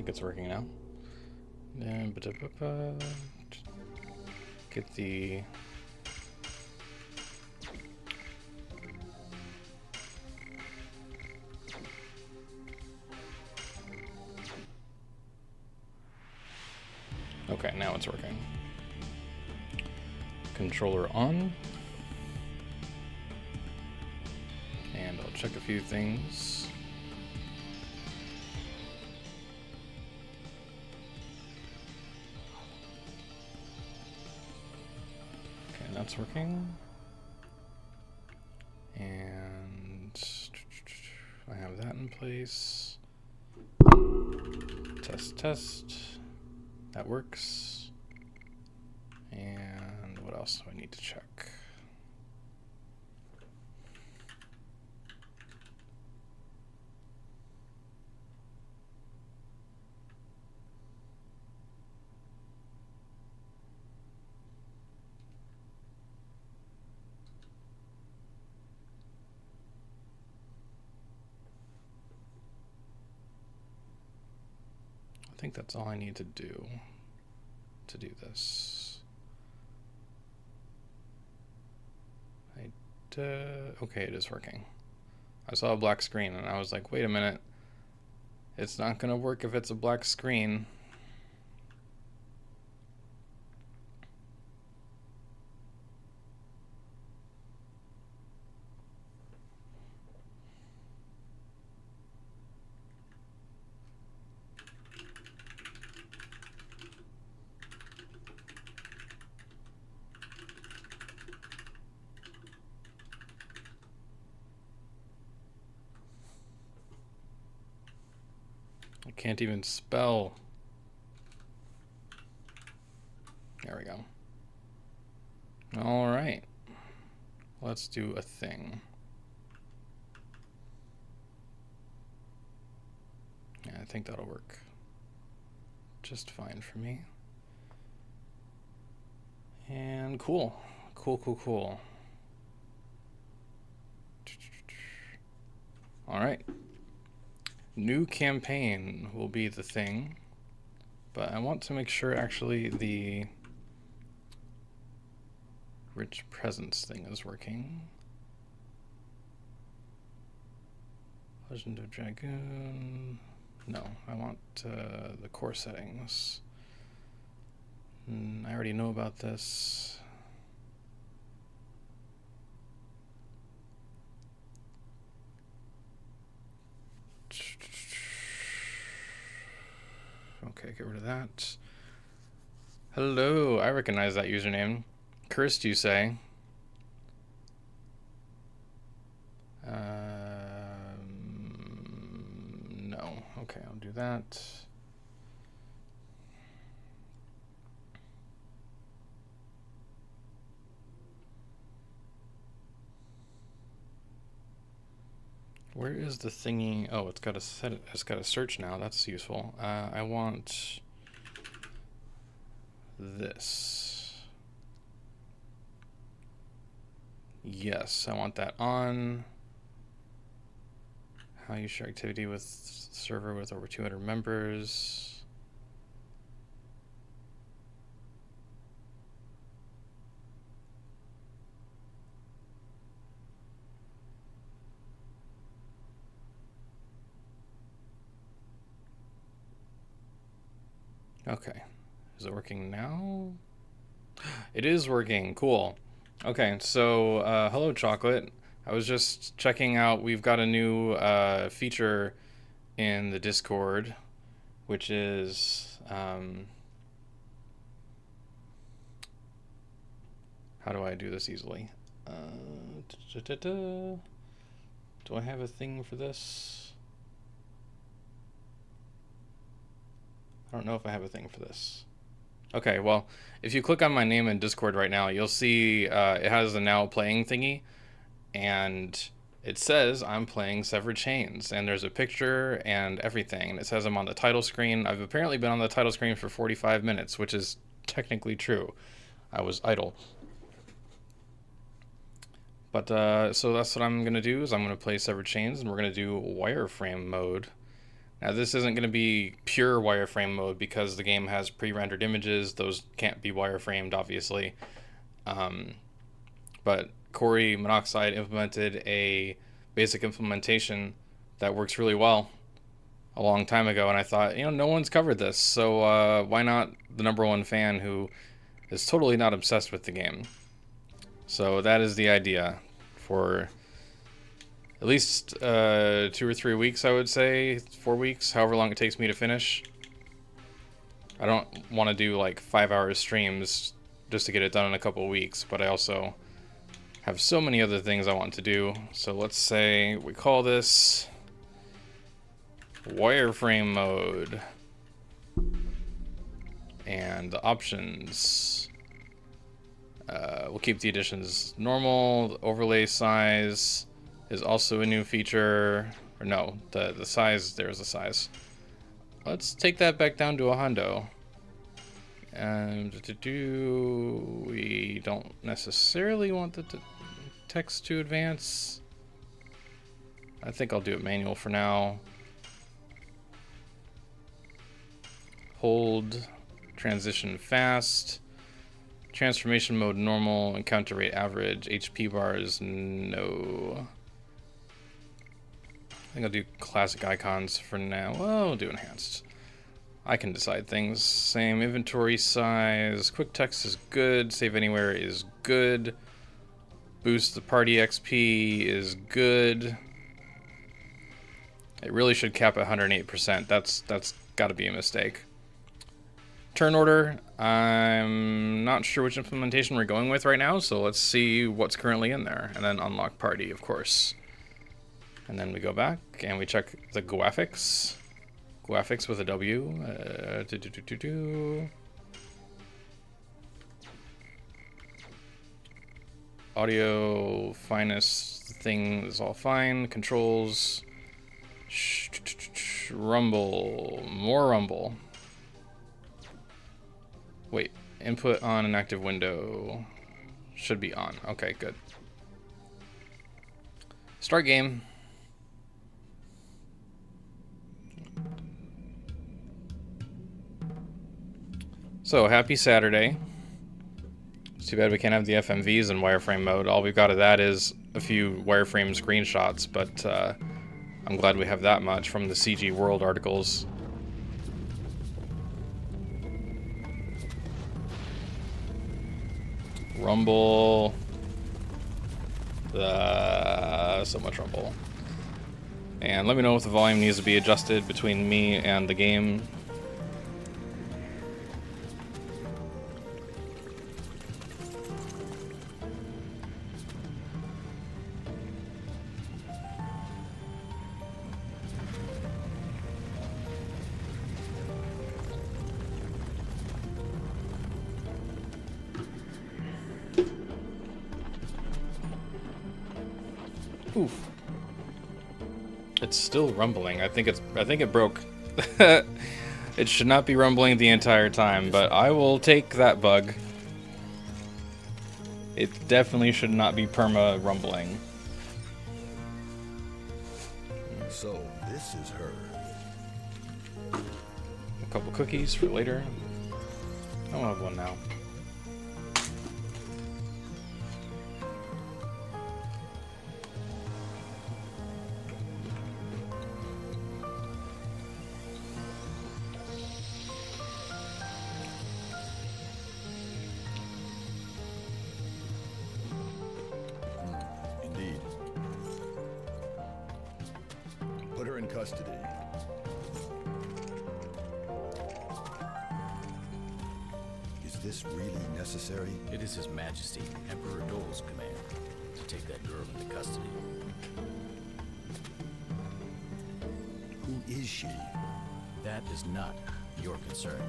think it's working now. Then get the okay, now it's working. Controller on. And I'll check a few things. Okay, that's working. And I have that in place. Test. That works. And what else do I need to check? I think that's all I need to do this. Okay, it is working. I saw a black screen and I was like, wait a minute. It's not gonna work if it's a black screen. I can't even spell. There we go. All right. Let's do a thing. Yeah, I think that'll work just fine for me. And cool. Cool. All right. New campaign will be the thing, but I want to make sure actually the rich presence thing is working. Legend of Dragoon. No, I want the core settings. I already know about this. Okay, get rid of that. Hello, I recognize that username. Cursed, you say? No. Okay, I'll do that. Where is the thingy? Oh, it's got a set. It's got a search now. That's useful. I want this. Yes, I want that on. How you share activity with server with over 200 members. Okay, is it working now? It is working, cool. Okay, so hello Chocolate. I was just checking out, we've got a new feature in the Discord, which is, how do I do this easily? Do I have a thing for this? I don't know if I have a thing for this. Okay, well, if you click on my name in Discord right now, you'll see it has the now playing thingy, and it says I'm playing Severed Chains, and there's a picture and everything, and it says I'm on the title screen. I've apparently been on the title screen for 45 minutes, which is technically true. I was idle. But so that's what I'm going to do, is I'm going to play Severed Chains, and we're going to do wireframe mode. Now this isn't going to be pure wireframe mode because the game has pre-rendered images. Those can't be wireframed, obviously. But Corey Monoxide implemented a basic implementation that works really well a long time ago, and I thought, no one's covered this, so why not the #1 fan who is totally not obsessed with the game? So that is the idea for at least 2 or 3 weeks, I would say, 4 weeks, however long it takes me to finish. I don't want to do like 5-hour streams just to get it done in a couple of weeks, but I also have so many other things I want to do. So let's say we call this wireframe mode, and the options, we'll keep the additions normal. The overlay size is also a new feature, or no, the size, there's a size. Let's take that back down to a hundo. And we don't necessarily want the text to advance. I think I'll do it manual for now. Hold, transition fast, transformation mode normal, encounter rate average, HP bars no. I think I'll do classic icons for now. Well, we'll do enhanced. I can decide things. Same inventory size. Quick text is good. Save anywhere is good. Boost the party XP is good. It really should cap at 108%. That's got to be a mistake. Turn order. I'm not sure which implementation we're going with right now, so let's see what's currently in there. And then unlock party, of course. And then we go back and we check the graphics. Graphics with a W. Audio, finest thing is all fine. Controls. Rumble. More rumble. Wait. Input on an active window. Should be on. Okay, good. Start game. So, happy Saturday. It's too bad we can't have the FMVs in wireframe mode. All we've got of that is a few wireframe screenshots, but I'm glad we have that much from the CG World articles. Rumble. So much rumble. And let me know if the volume needs to be adjusted between me and the game. Oof. It's still rumbling. I think it broke. It should not be rumbling the entire time, but I will take that bug. It definitely should not be perma rumbling. So this is her. A couple cookies for later. I'll have one now. Indeed. Put her in custody. Is this really necessary? It is His Majesty, Emperor Dole's command to take that girl into custody. Who is she? That is not your concern.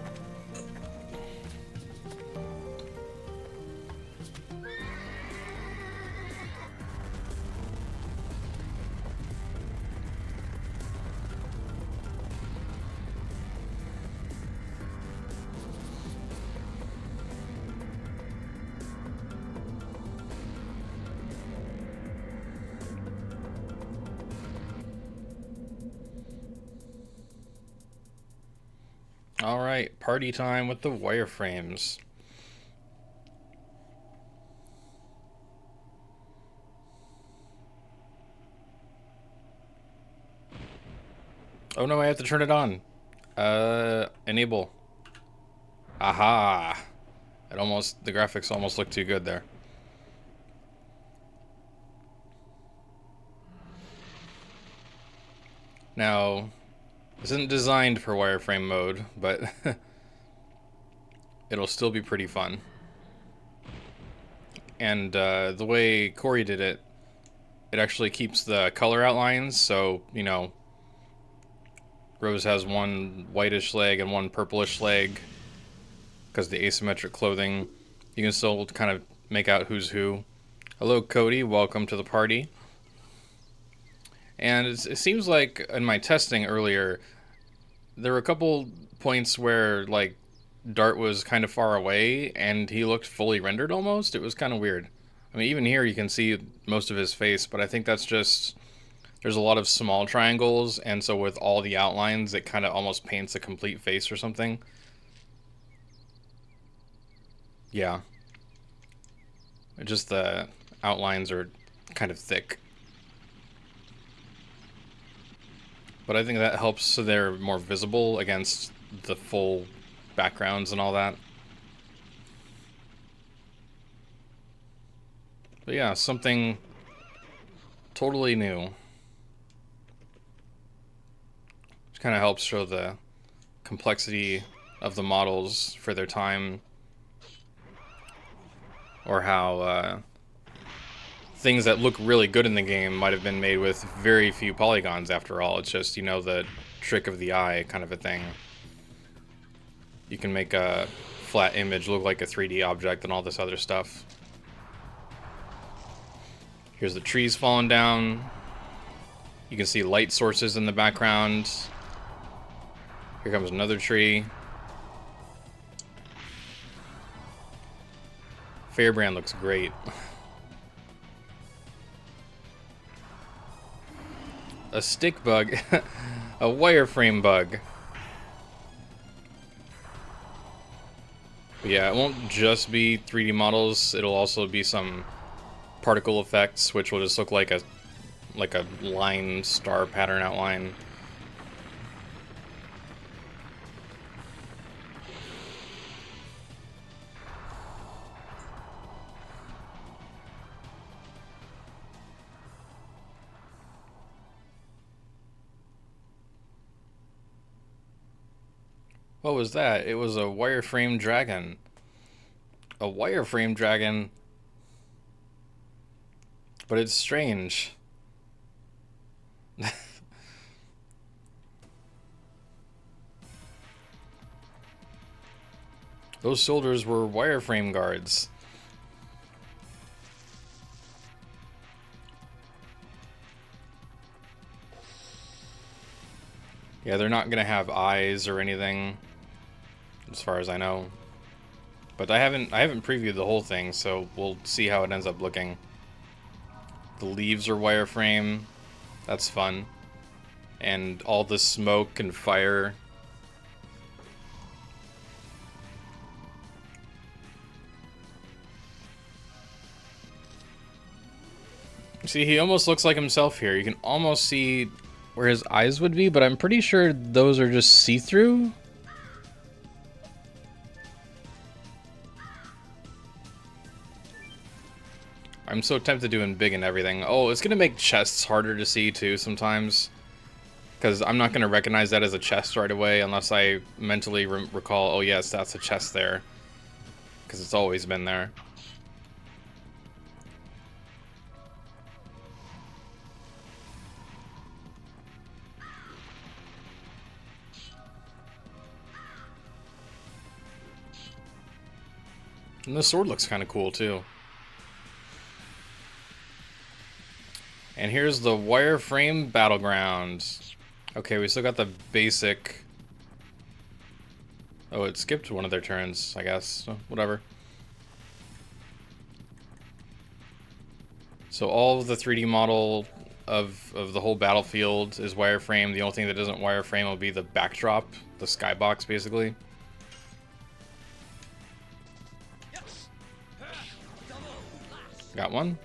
Alright, party time with the wireframes. Oh no, I have to turn it on. Enable. Aha! The graphics almost look too good there. Now, this isn't designed for wireframe mode, but it'll still be pretty fun. And the way Corey did it, it actually keeps the color outlines, so, you know, Rose has one whitish leg and one purplish leg because the asymmetric clothing. You can still kind of make out who's who. Hello, Cody. Welcome to the party. And it seems like in my testing earlier, there were a couple points where, like, Dart was kind of far away and he looked fully rendered almost. It was kind of weird. I mean, even here you can see most of his face, but I think that's just... There's a lot of small triangles, and so with all the outlines, it kind of almost paints a complete face or something. Yeah. Just the outlines are kind of thick. But I think that helps so they're more visible against the full backgrounds and all that. But yeah, something totally new. Which kind of helps show the complexity of the models for their time. Or how things that look really good in the game might have been made with very few polygons after all. It's just, you know, the trick of the eye kind of a thing. You can make a flat image look like a 3D object and all this other stuff. Here's the trees falling down. You can see light sources in the background. Here comes another tree. Fairbrand looks great. A stick bug. A wireframe bug. But yeah, it won't just be 3D models. It'll also be some particle effects, which will just look like a line star pattern outline. What was that? It was a wireframe dragon. A wireframe dragon. But it's strange. Those soldiers were wireframe guards. Yeah, they're not gonna have eyes or anything, as far as I know. But I haven't previewed the whole thing, so we'll see how it ends up looking. The leaves are wireframe. That's fun. And all the smoke and fire. See, he almost looks like himself here. You can almost see where his eyes would be, but I'm pretty sure those are just see-through. I'm so tempted doing big and everything. Oh, it's gonna make chests harder to see too sometimes, because I'm not gonna recognize that as a chest right away unless I mentally recall, oh yes, that's a chest there, because it's always been there. And the sword looks kind of cool too. And here's the wireframe battlegrounds. Okay, we still got the basic... Oh, it skipped one of their turns, I guess. So, whatever. So all of the 3D model of the whole battlefield is wireframe. The only thing that isn't wireframe will be the backdrop, the skybox, basically. Got one.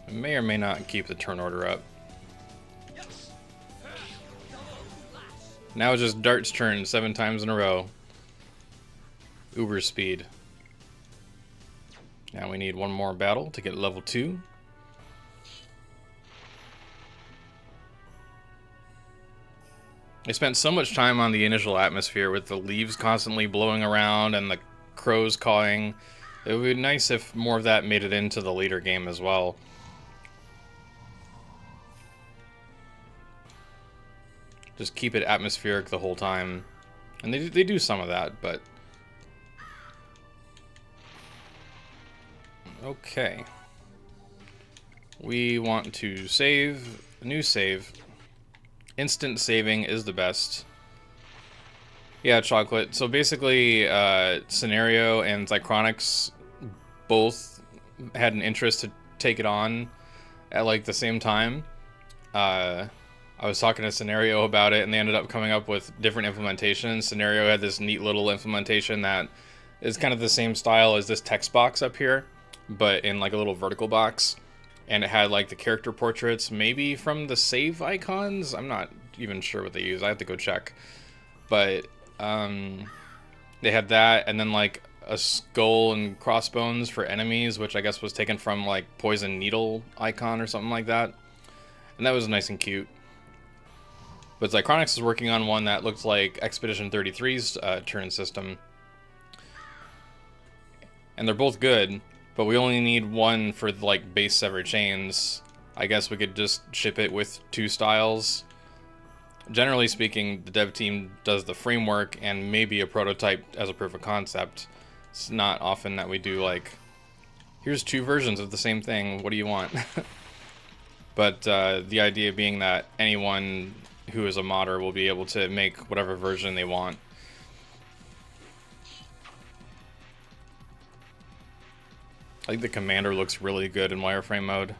I may or may not keep the turn order up. Now it's just Dart's turn 7 times in a row. Uber speed. Now we need one more battle to get level 2. I spent so much time on the initial atmosphere with the leaves constantly blowing around and the crows cawing. It would be nice if more of that made it into the later game as well. Just keep it atmospheric the whole time. And they do some of that, but... Okay. We want to save. A new save. Instant saving is the best. Yeah, Chocolate. So basically, Scenario and Zychronics both had an interest to take it on at like the same time. I was talking to Scenario about it, and they ended up coming up with different implementations. Scenario had this neat little implementation that is kind of the same style as this text box up here, but in like a little vertical box. And it had like the character portraits, maybe from the save icons. I'm not even sure what they use. I have to go check. But they had that, and then like a skull and crossbones for enemies, which I guess was taken from like Poison Needle icon or something like that. And that was nice and cute. But Zychronics is working on one that looks like Expedition 33's turn system. And they're both good, but we only need one for like base Sever Chains. I guess we could just ship it with 2 styles. Generally speaking, the dev team does the framework and maybe a prototype as a proof of concept. It's not often that we do like, here's 2 versions of the same thing, what do you want? But the idea being that anyone who is a modder will be able to make whatever version they want. I think the commander looks really good in wireframe mode.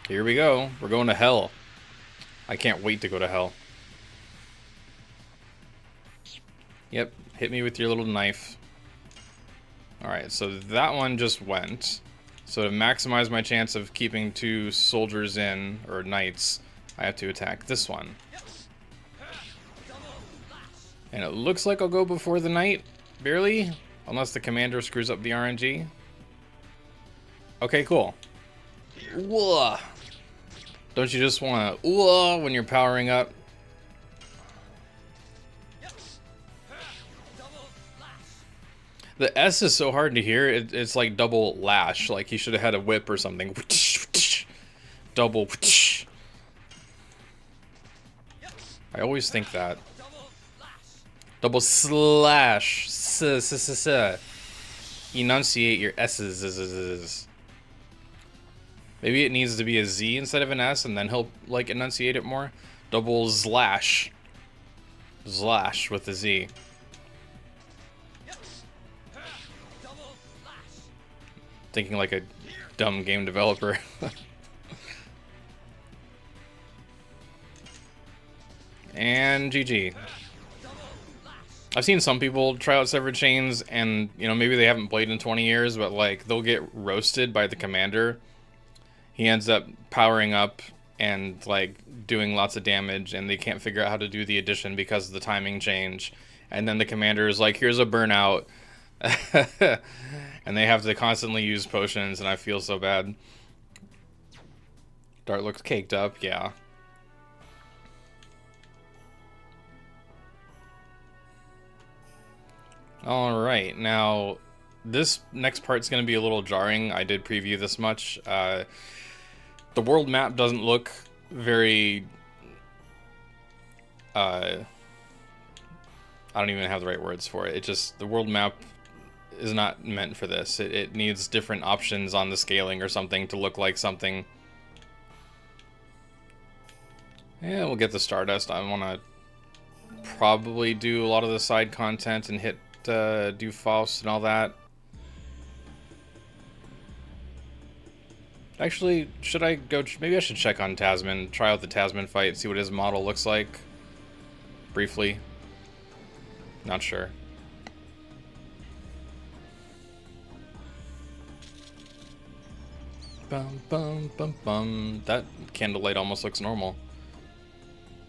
Here we go. We're going to hell. I can't wait to go to hell. Yep, hit me with your little knife. Alright, so that one just went. So to maximize my chance of keeping 2 soldiers in, or knights, I have to attack this one. And it looks like I'll go before the knight, barely, unless the commander screws up the RNG. Okay, cool. Whoa. Don't you just want to whoa when you're powering up? The S is so hard to hear. It's like double lash. Like he should have had a whip or something. Double. I always think that. Double slash. Enunciate your S's. Maybe it needs to be a Z instead of an S, and then he'll like enunciate it more. Double slash. Slash with a Z. Thinking like a dumb game developer. And GG. I've seen some people try out Severed Chains, and you know, maybe they haven't played in 20 years, but like they'll get roasted by the commander. He ends up powering up and like doing lots of damage, and they can't figure out how to do the addition because of the timing change. And then the commander is like, here's a burnout. And they have to constantly use potions, and I feel so bad. Dart looks caked up, yeah. Alright, now this next part's going to be a little jarring. I did preview this much. The world map doesn't look very... I don't even have the right words for it. It just, the world map is not meant for this. It needs different options on the scaling or something to look like something. Yeah, we'll get the Stardust. I want to probably do a lot of the side content and hit do Faust and all that. Actually, should I go? Maybe I should check on Tasman, try out the Tasman fight, see what his model looks like. Briefly. Not sure. Bum, bum, bum, bum. That candlelight almost looks normal.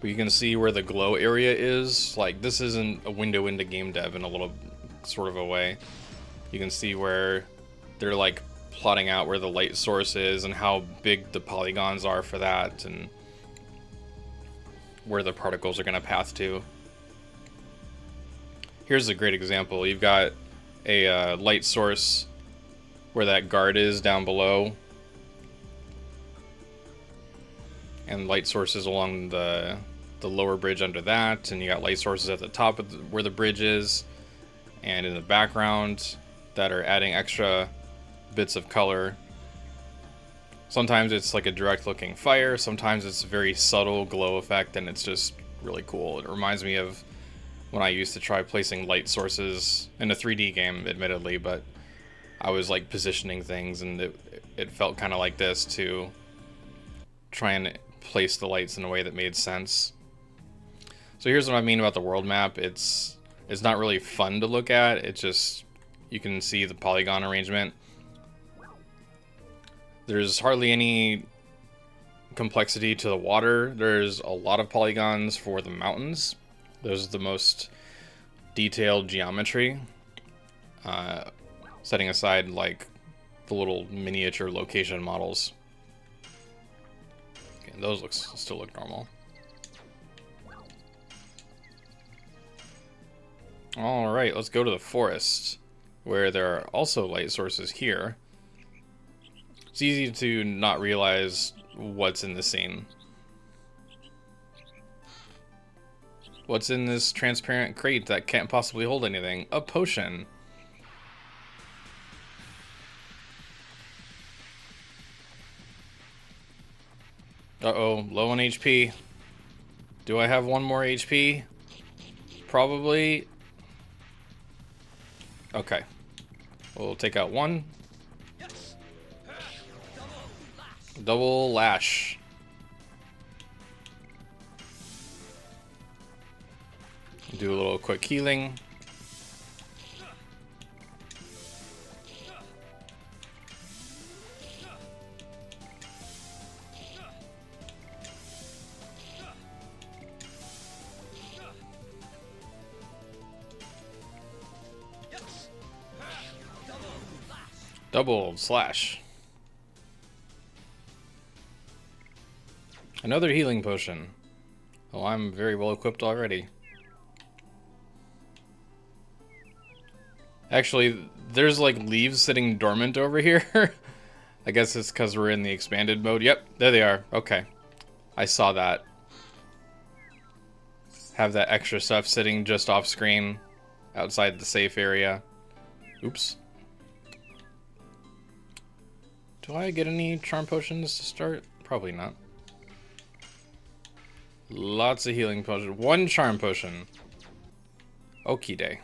But you can see where the glow area is. Like, this isn't a window into game dev in a little sort of a way. You can see where they're like plotting out where the light source is and how big the polygons are for that and where the particles are going to path to. Here's a great example. You've got a light source where that guard is down below, and light sources along the lower bridge under that, and you got light sources at the top of where the bridge is, and in the background that are adding extra bits of color. Sometimes it's like a direct looking fire, sometimes it's a very subtle glow effect, and it's just really cool. It reminds me of when I used to try placing light sources in a 3D game, admittedly, but I was like positioning things, and it felt kind of like this to try and place the lights in a way that made sense. So here's what I mean about the world map. It's not really fun to look at. It's just, you can see the polygon arrangement. There's hardly any complexity to the water. There's a lot of polygons for the mountains. Those are the most detailed geometry. Setting aside like the little miniature location models. Okay, those still look normal. Alright, let's go to the forest, where there are also light sources here. It's easy to not realize what's in the scene. What's in this transparent crate that can't possibly hold anything? A potion. Uh-oh, low on HP. Do I have one more HP? Probably. Okay. We'll take out one. Double lash. Do a little quick healing. Double slash. Another healing potion. Oh, I'm very well equipped already. Actually, there's like leaves sitting dormant over here. I guess it's because we're in the expanded mode. Yep, there they are. Okay. I saw that. Have that extra stuff sitting just off screen outside the safe area. Oops. Do I get any charm potions to start? Probably not. Lots of healing potions. One charm potion. Okie day.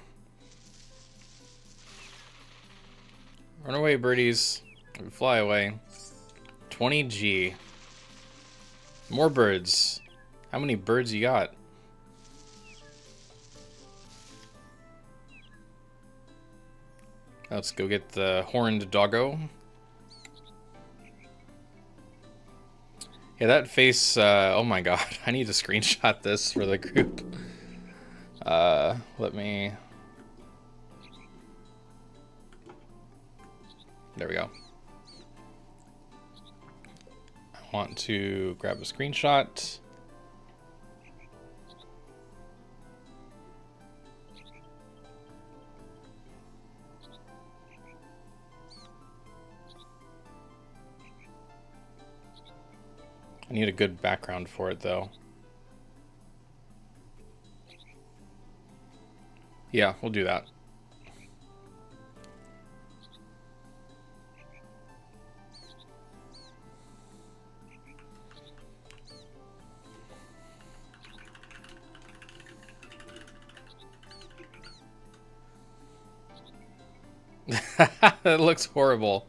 Run away, birdies. Fly away. 20G. More birds. How many birds you got? Let's go get the horned doggo. Yeah, that face, oh my god, I need to screenshot this for the group. Let me... There we go. I want to grab a screenshot. I need a good background for it, though. Yeah, we'll do that. That looks horrible.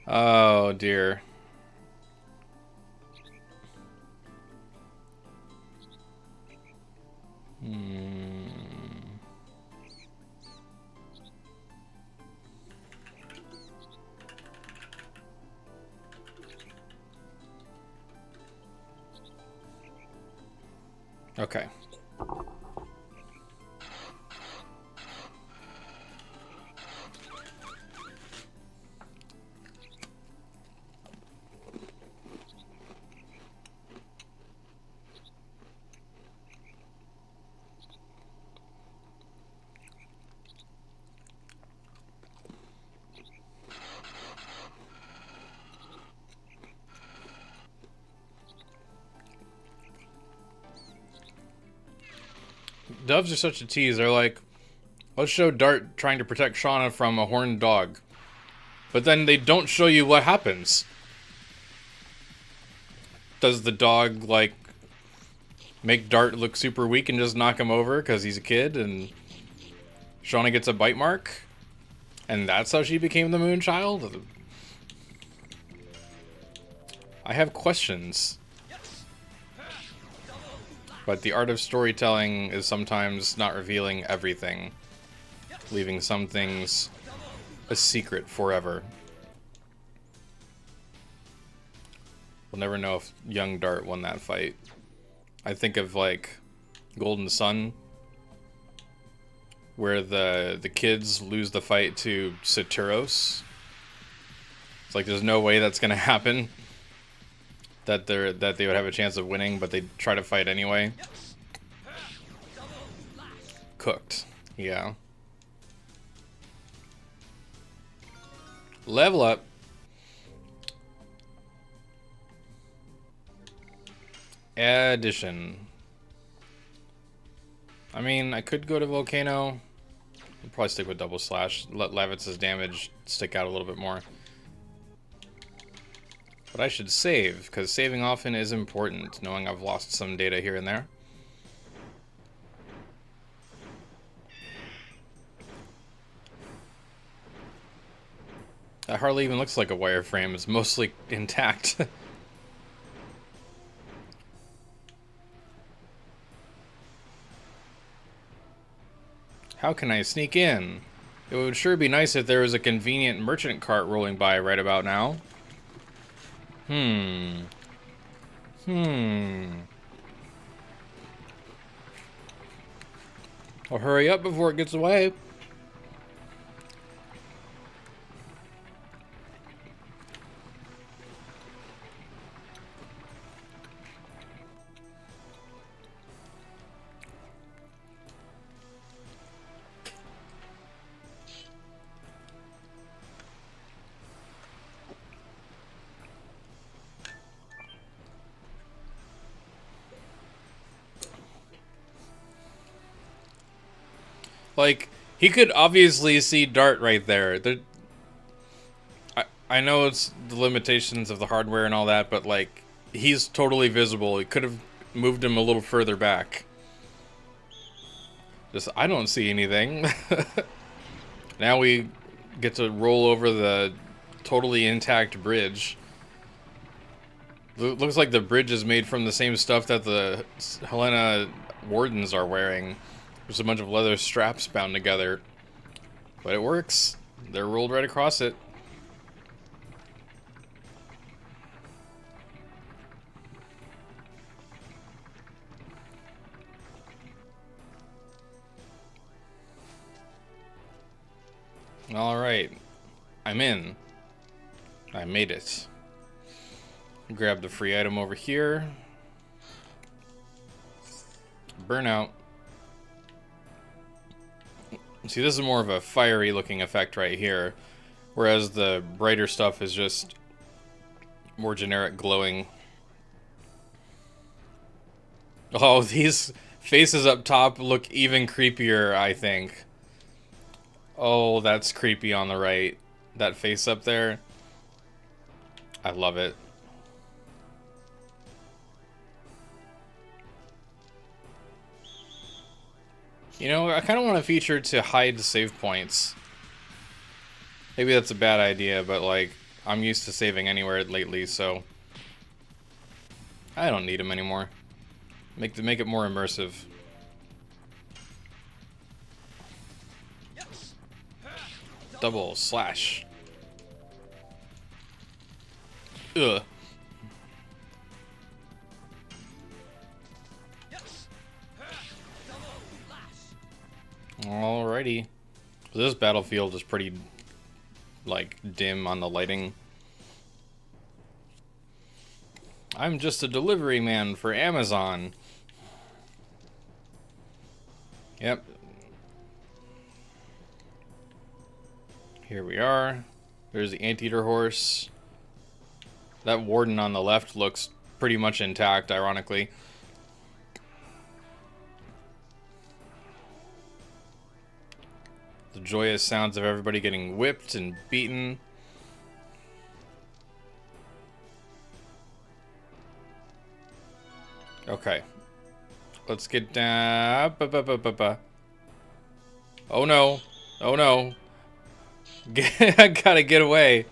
Oh dear. Okay. Doves are such a tease. They're like, let's show Dart trying to protect Shauna from a horned dog. But then they don't show you what happens. Does the dog, like, make Dart look super weak and just knock him over because he's a kid and Shauna gets a bite mark? And that's how she became the Moonchild? I have questions. But the art of storytelling is sometimes not revealing everything, leaving some things a secret forever. We'll never know if young Dart won that fight. I think of, like, Golden Sun, where the kids lose the fight to Saturos. It's like there's no way that's gonna happen. That they would have a chance of winning, but they try to fight anyway. Cooked. Yeah. Level up. Addition. I mean, I could go to Volcano. I'll probably stick with double slash. Let Lavitz's damage stick out a little bit more. But I should save, because saving often is important, knowing I've lost some data here and there. That hardly even looks like a wireframe. It's mostly intact. How can I sneak in? It would sure be nice if there was a convenient merchant cart rolling by right about now. Well, hurry up before it gets away. Like, he could obviously see Dart right there. I know it's the limitations of the hardware and all that, but, like, he's totally visible. He could have moved him a little further back. Just, I don't see anything. Now we get to roll over the totally intact bridge. Looks like the bridge is made from the same stuff that the Helena Wardens are wearing. There's a bunch of leather straps bound together. But it works. They're rolled right across it. Alright. I'm in. I made it. Grab the free item over here. Burnout. See, this is more of a fiery looking effect right here, whereas the brighter stuff is just more generic glowing. Oh, these faces up top look even creepier, I think. Oh, that's creepy on the right. That face up there. I love it. You know, I kind of want a feature to hide save points. Maybe that's a bad idea, but like, I'm used to saving anywhere lately, so I don't need them anymore. Make it more immersive. Double slash. Ugh. Alrighty. So this battlefield is pretty, like, dim on the lighting. I'm just a delivery man for Amazon. Yep. Here we are. There's the anteater horse. That warden on the left looks pretty much intact, ironically. The joyous sounds of everybody getting whipped and beaten. Okay. Let's get down. Oh no. Oh no. I gotta get away.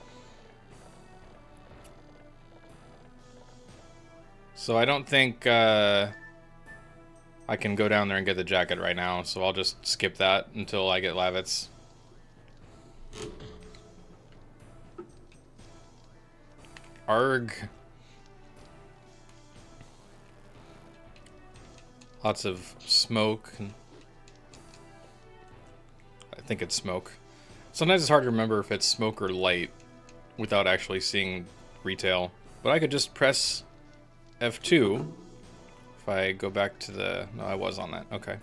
So I don't think I can go down there and get the jacket right now, so I'll just skip that until I get Lavitz. Arg. Lots of smoke. I think it's smoke. Sometimes it's hard to remember if it's smoke or light without actually seeing retail. But I could just press F2 if I go back to the... No, I was on that. Okay.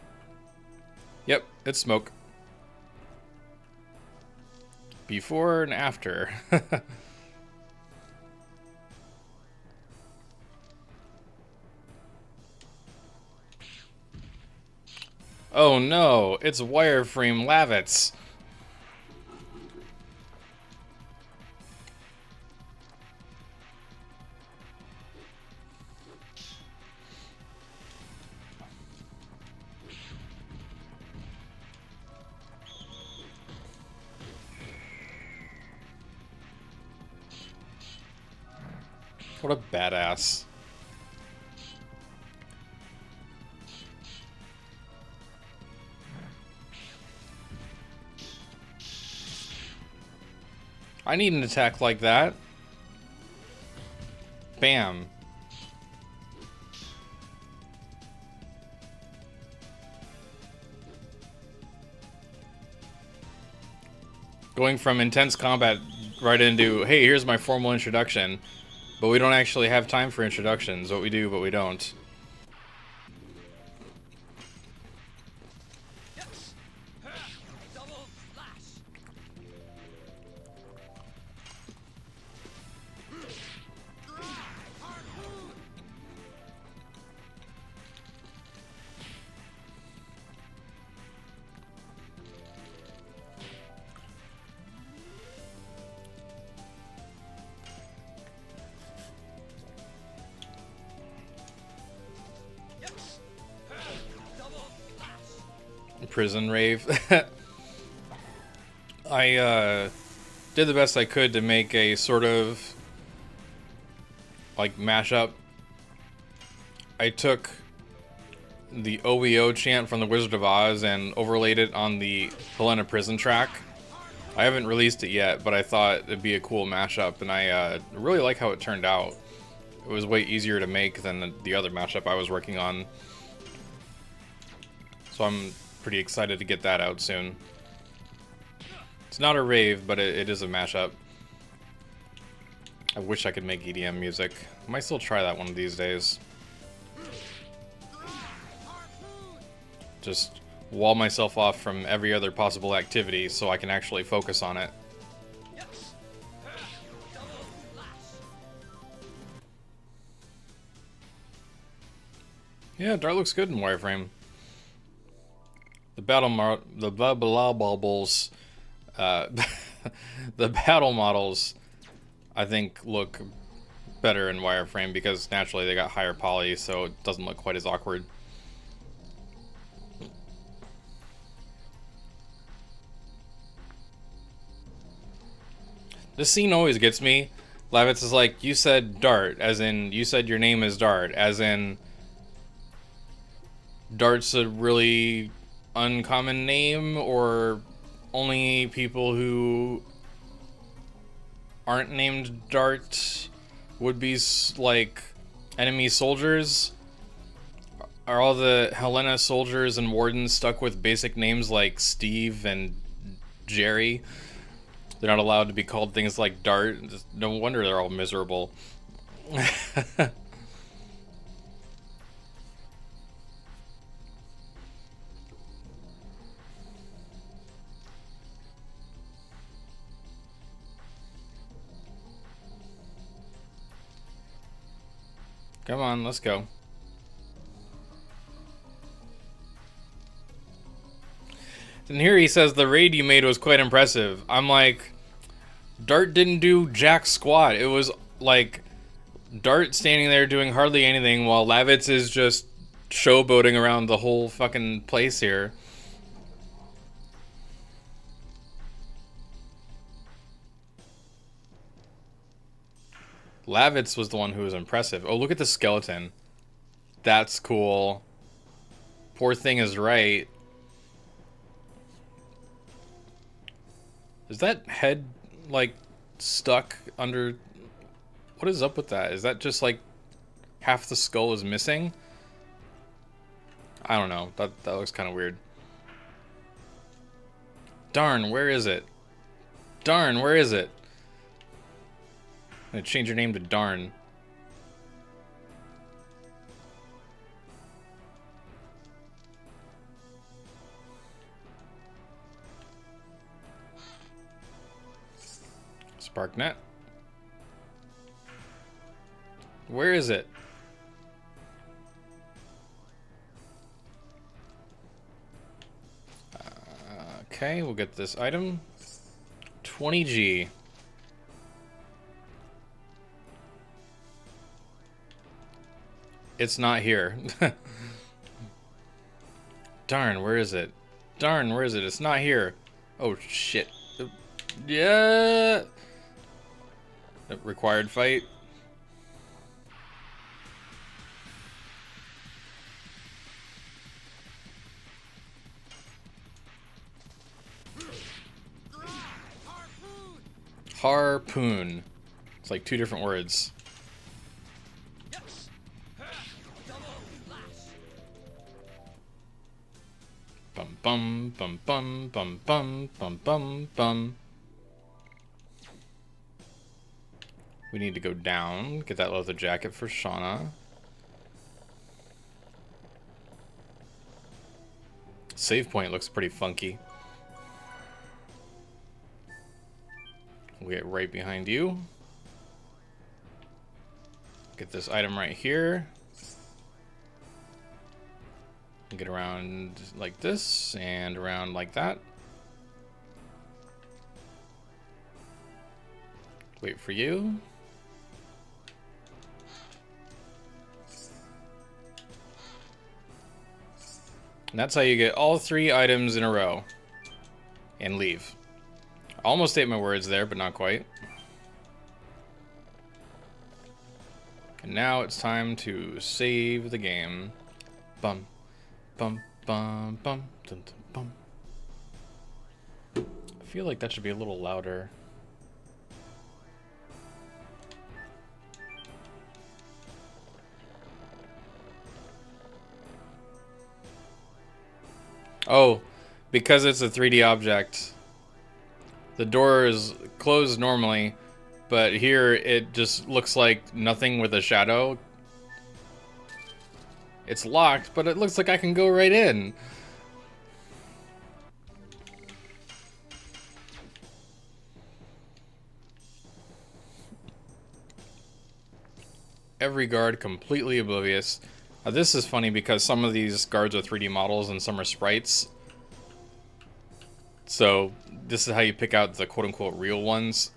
Yep, it's smoke. Before and after. Oh no, it's Wireframe Lavitz. What a badass. I need an attack like that. Bam. Going from intense combat right into, hey, here's my formal introduction. But we don't actually have time for introductions. What we do, but we don't. Prison rave. I did the best I could to make a sort of like mashup. I took the OEO chant from the Wizard of Oz and overlaid it on the Helena Prison track. I haven't released it yet, but I thought it'd be a cool mashup, and I really like how it turned out. It was way easier to make than the other mashup I was working on. So I'm pretty excited to get that out soon. It's not a rave, but it is a mashup. I wish I could make EDM music. I might still try that one of these days. Just wall myself off from every other possible activity so I can actually focus on it. Yeah, Dart looks good in Wireframe. The the battle models, I think, look better in Wireframe because naturally they got higher poly, so it doesn't look quite as awkward. This scene always gets me. Lavitz is like, you said Dart, as in, you said your name is Dart, as in, Dart's a really uncommon name, or only people who aren't named Dart would be, like, enemy soldiers? Are all the Helena soldiers and wardens stuck with basic names like Steve and Jerry? They're not allowed to be called things like Dart. No wonder they're all miserable. Come on, let's go. And here he says the raid you made was quite impressive. I'm like, Dart didn't do jack squat. It was like Dart standing there doing hardly anything while Lavitz is just showboating around the whole fucking place here. Lavitz was the one who was impressive. Oh, look at the skeleton. That's cool. Poor thing is right. Is that head, like, stuck under... What is up with that? Is that just, like, half the skull is missing? I don't know. That looks kind of weird. Darn, where is it? Darn, where is it? I'm gonna change your name to Darn. SparkNet. Where is it? Okay, we'll get this item. 20G. It's not here. Darn, where is it? Darn, where is it? It's not here. Oh, shit. Yeah. Required fight. Harpoon. It's like two different words. Bum bum bum bum bum bum bum bum bum. We need to go down, get that leather jacket for Shauna. Save point looks pretty funky. We'll get right behind you. Get this item right here. Get around like this and around like that. Wait for you. And that's how you get all 3 items in a row. And leave. Almost ate my words there, but not quite. And now it's time to save the game. Bum, bum, bum, bum, dum, dum, bum. I feel like that should be a little louder. Oh, because it's a 3D object. The door is closed normally, but here it just looks like nothing with a shadow. It's locked, but it looks like I can go right in. Every guard completely oblivious. Now this is funny because some of these guards are 3D models and some are sprites. So this is how you pick out the quote-unquote real ones.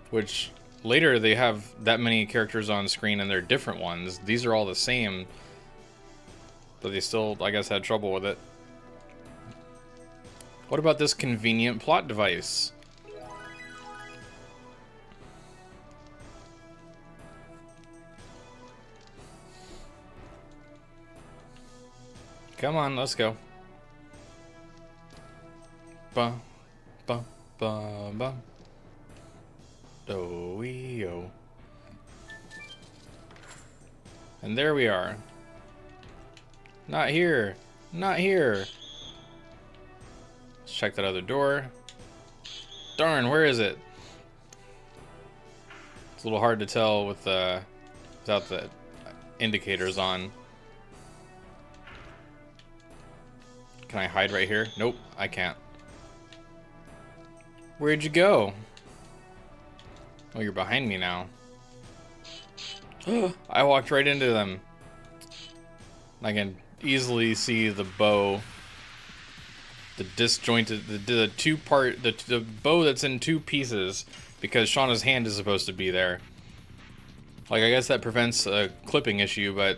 Which later they have that many characters on screen and they're different ones. These are all the same. But they still, I guess, had trouble with it. What about this convenient plot device? Come on, let's go. Ba, ba, ba, ba. Do-wee-o. And there we are. Not here. Not here. Let's check that other door. Darn, where is it? It's a little hard to tell with without the indicators on. Can I hide right here? Nope, I can't. Where'd you go? Oh, you're behind me now. I walked right into them. I can easily see the bow. The disjointed, the two-part, the bow that's in two pieces because Shauna's hand is supposed to be there. Like, I guess that prevents a clipping issue, but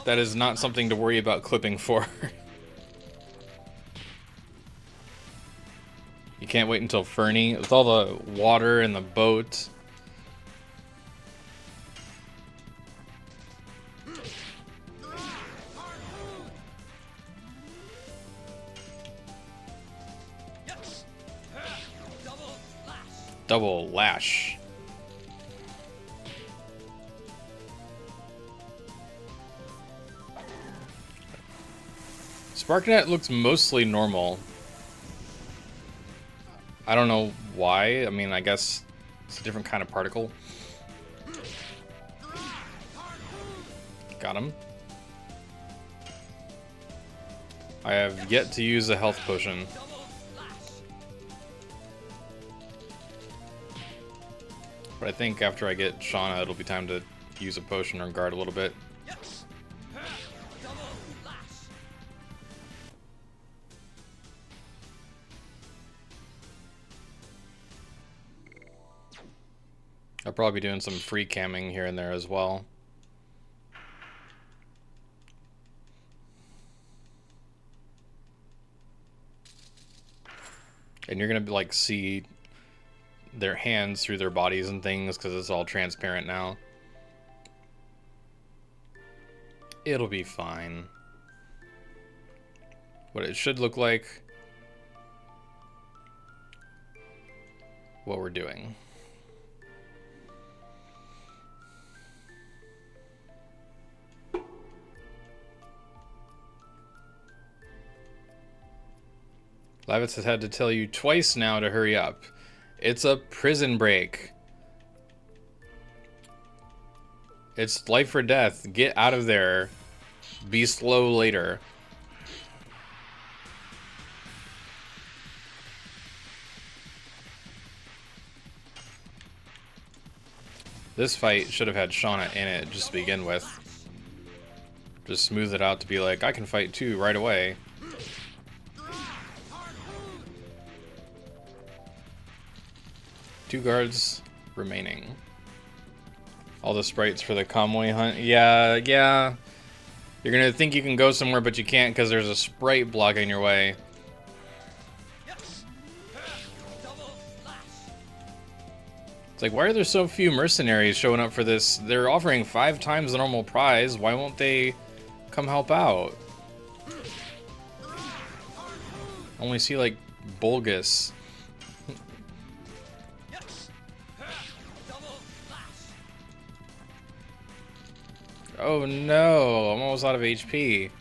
that is not something to worry about clipping for. You can't wait until Fernie, with all the water and the boat. Double lash. SparkNet looks mostly normal. I don't know why. I mean, I guess it's a different kind of particle. Got him. I have yet to use a health potion. But I think after I get Shauna, it'll be time to use a potion or guard a little bit. I'll probably be doing some free camming here and there as well. And you're gonna like see their hands through their bodies and things because it's all transparent now. It'll be fine. What it should look like. What we're doing. Lavitz has had to tell you twice now to hurry up. It's a prison break. It's life or death. Get out of there. Be slow later. This fight should have had Shauna in it just to begin with. Just smooth it out to be like, I can fight too right away. Two guards remaining. All the sprites for the convoy hunt. Yeah. You're gonna think you can go somewhere, but you can't because there's a sprite blocking your way. It's like, why are there so few mercenaries showing up for this? They're offering 5 times the normal prize. Why won't they come help out? Only see like Bulgus. Oh no, I'm almost out of HP.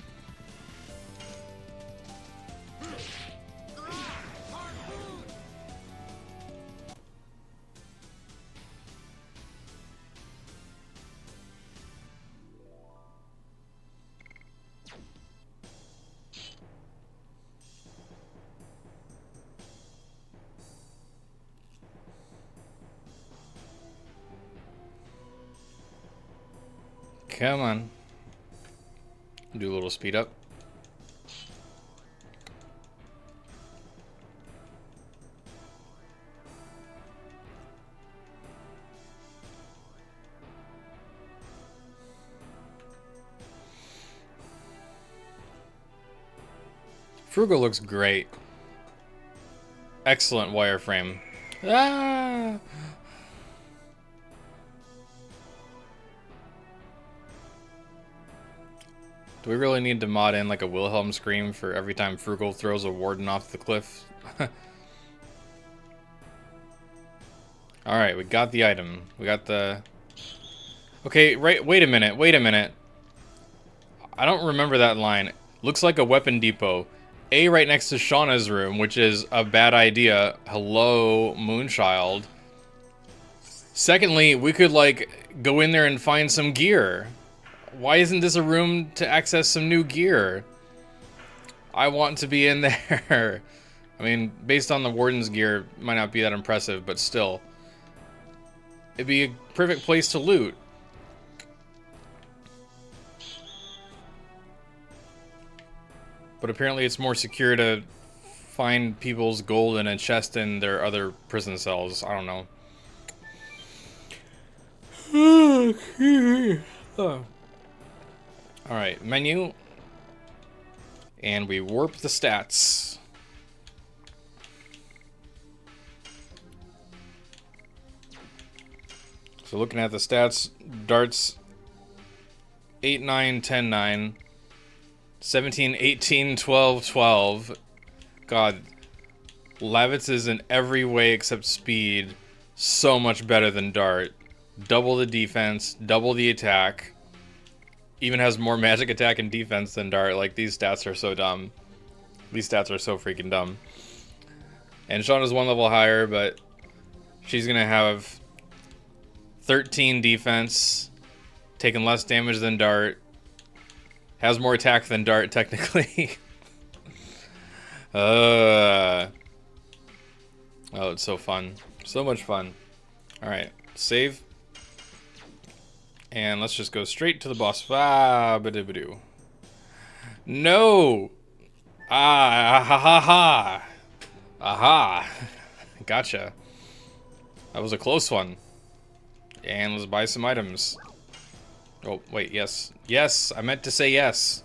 Come on. Do a little speed up. Frugal looks great. Excellent wireframe. Ah! Do we really need to mod in like a Wilhelm scream for every time Frugal throws a warden off the cliff? Alright, we got the item. We got the... Okay, right, wait a minute, wait a minute. I don't remember that line. Looks like a weapon depot. A right next to Shauna's room, which is a bad idea. Hello, Moonchild. Secondly, we could, like, go in there and find some gear. Why isn't this a room to access some new gear? I want to be in there. I mean, based on the Warden's gear, it might not be that impressive, but still. It'd be a perfect place to loot. But apparently it's more secure to find people's gold in a chest in their other prison cells. I don't know. Alright, menu. And we warp the stats. So looking at the stats, darts 8, 9, 10, 9. 17, 18, 12, 12. God. Lavitz is in every way except speed so much better than Dart. Double the defense, double the attack. Even has more magic attack and defense than Dart. Like, these stats are so dumb. These stats are so freaking dumb. And Shauna's one level higher, but she's gonna have 13 defense, taking less damage than Dart. Has more attack than Dart, technically. Oh, it's so fun. So much fun. Alright, save. And let's just go straight to the boss. Ah, ba-doo-ba-doo. No! Ah, ha ha ha! Aha! Gotcha. That was a close one. And let's buy some items. Oh, wait, yes. Yes, I meant to say yes.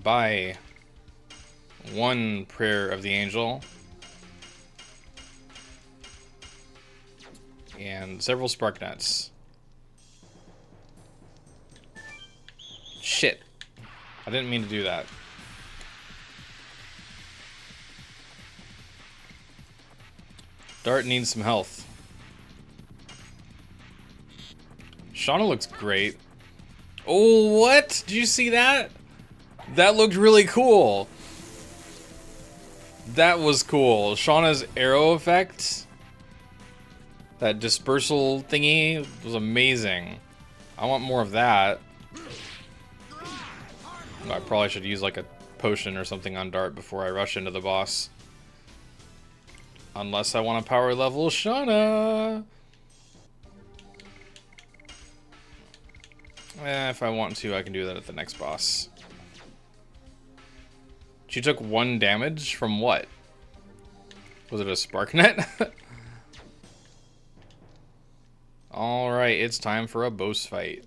Buy one prayer of the angel. And several spark nuts. Shit. I didn't mean to do that. Dart needs some health. Shauna looks great. Oh, what? Did you see that? That looked really cool. That was cool. Shauna's arrow effect, that dispersal thingy, was amazing. I want more of that. I probably should use like a potion or something on Dart before I rush into the boss. Unless I want to power level Shauna. If I want to, I can do that at the next boss. She took 1 damage from what? Was it a spark net? Alright, it's time for a boss fight.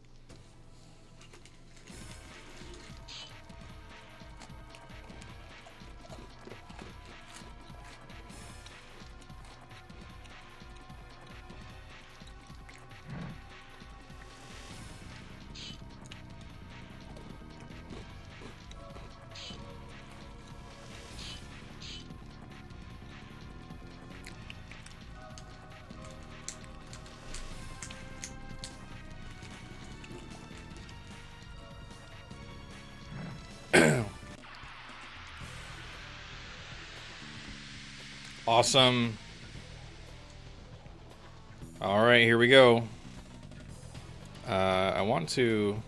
Awesome. Alright, here we go. I want to...